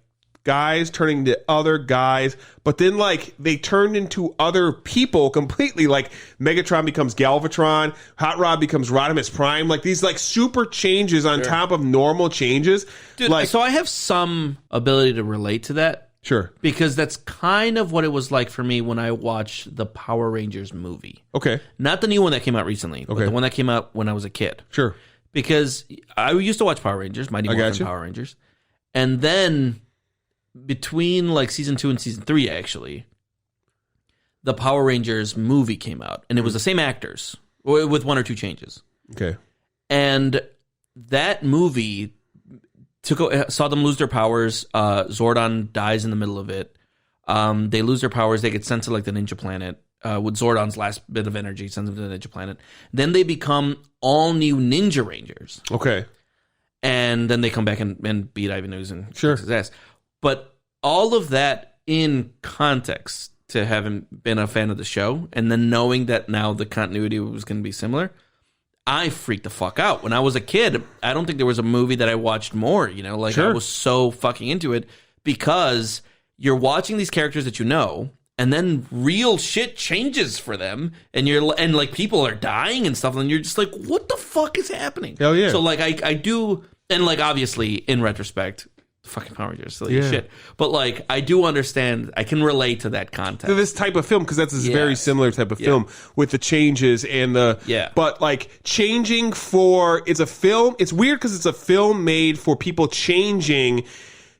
guys turning into other guys, but then like they turned into other people completely. Like Megatron becomes Galvatron, Hot Rod becomes Rodimus Prime. Like these like super changes on top of normal changes. Dude, like, so I have some ability to relate to that. Sure. Because that's kind of what it was like for me when I watched the Power Rangers movie. Okay. Not the new one that came out recently, but the one that came out when I was a kid. Sure. Because I used to watch Power Rangers, Mighty Morphin Power Rangers. And then between like season 2 and season 3, actually, the Power Rangers movie came out. And it was the same actors with 1 or 2 changes. Okay. And that movie saw them lose their powers. Zordon dies in the middle of it. They lose their powers. They get sent to like the Ninja Planet. With Zordon's last bit of energy, sends them to the Ninja Planet. Then they become all new Ninja Rangers. Okay. And then they come back and beat Ivan Ooze and sure. Kicks his ass. But all of that in context to having been a fan of the show, and then knowing that now the continuity was going to be similar, I freaked the fuck out. When I was a kid, I don't think there was a movie that I watched more, Like I was so fucking into it because you're watching these characters that you know, and then real shit changes for them, and like people are dying and stuff, and you're just like, what the fuck is happening? Hell yeah. So like I do, and like obviously in retrospect, fucking Power Rangers, silly as shit. But like I do understand, I can relate to that context. To this type of film, because that's a very similar type of film with the changes and the but like changing for it's a film. It's weird because it's a film made for people changing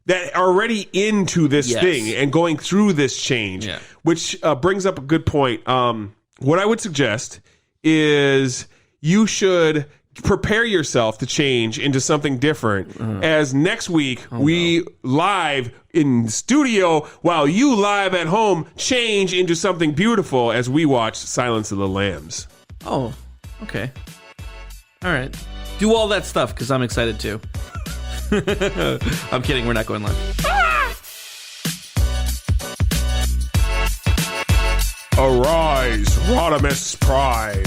that are already into this thing and going through this change, which brings up a good point. What I would suggest is you should prepare yourself to change into something different as next week we live in studio while you live at home change into something beautiful as we watch Silence of the Lambs. Oh, okay. All right. Do all that stuff because I'm excited too. I'm kidding. We're not going live. Arise, Rodimus Prime.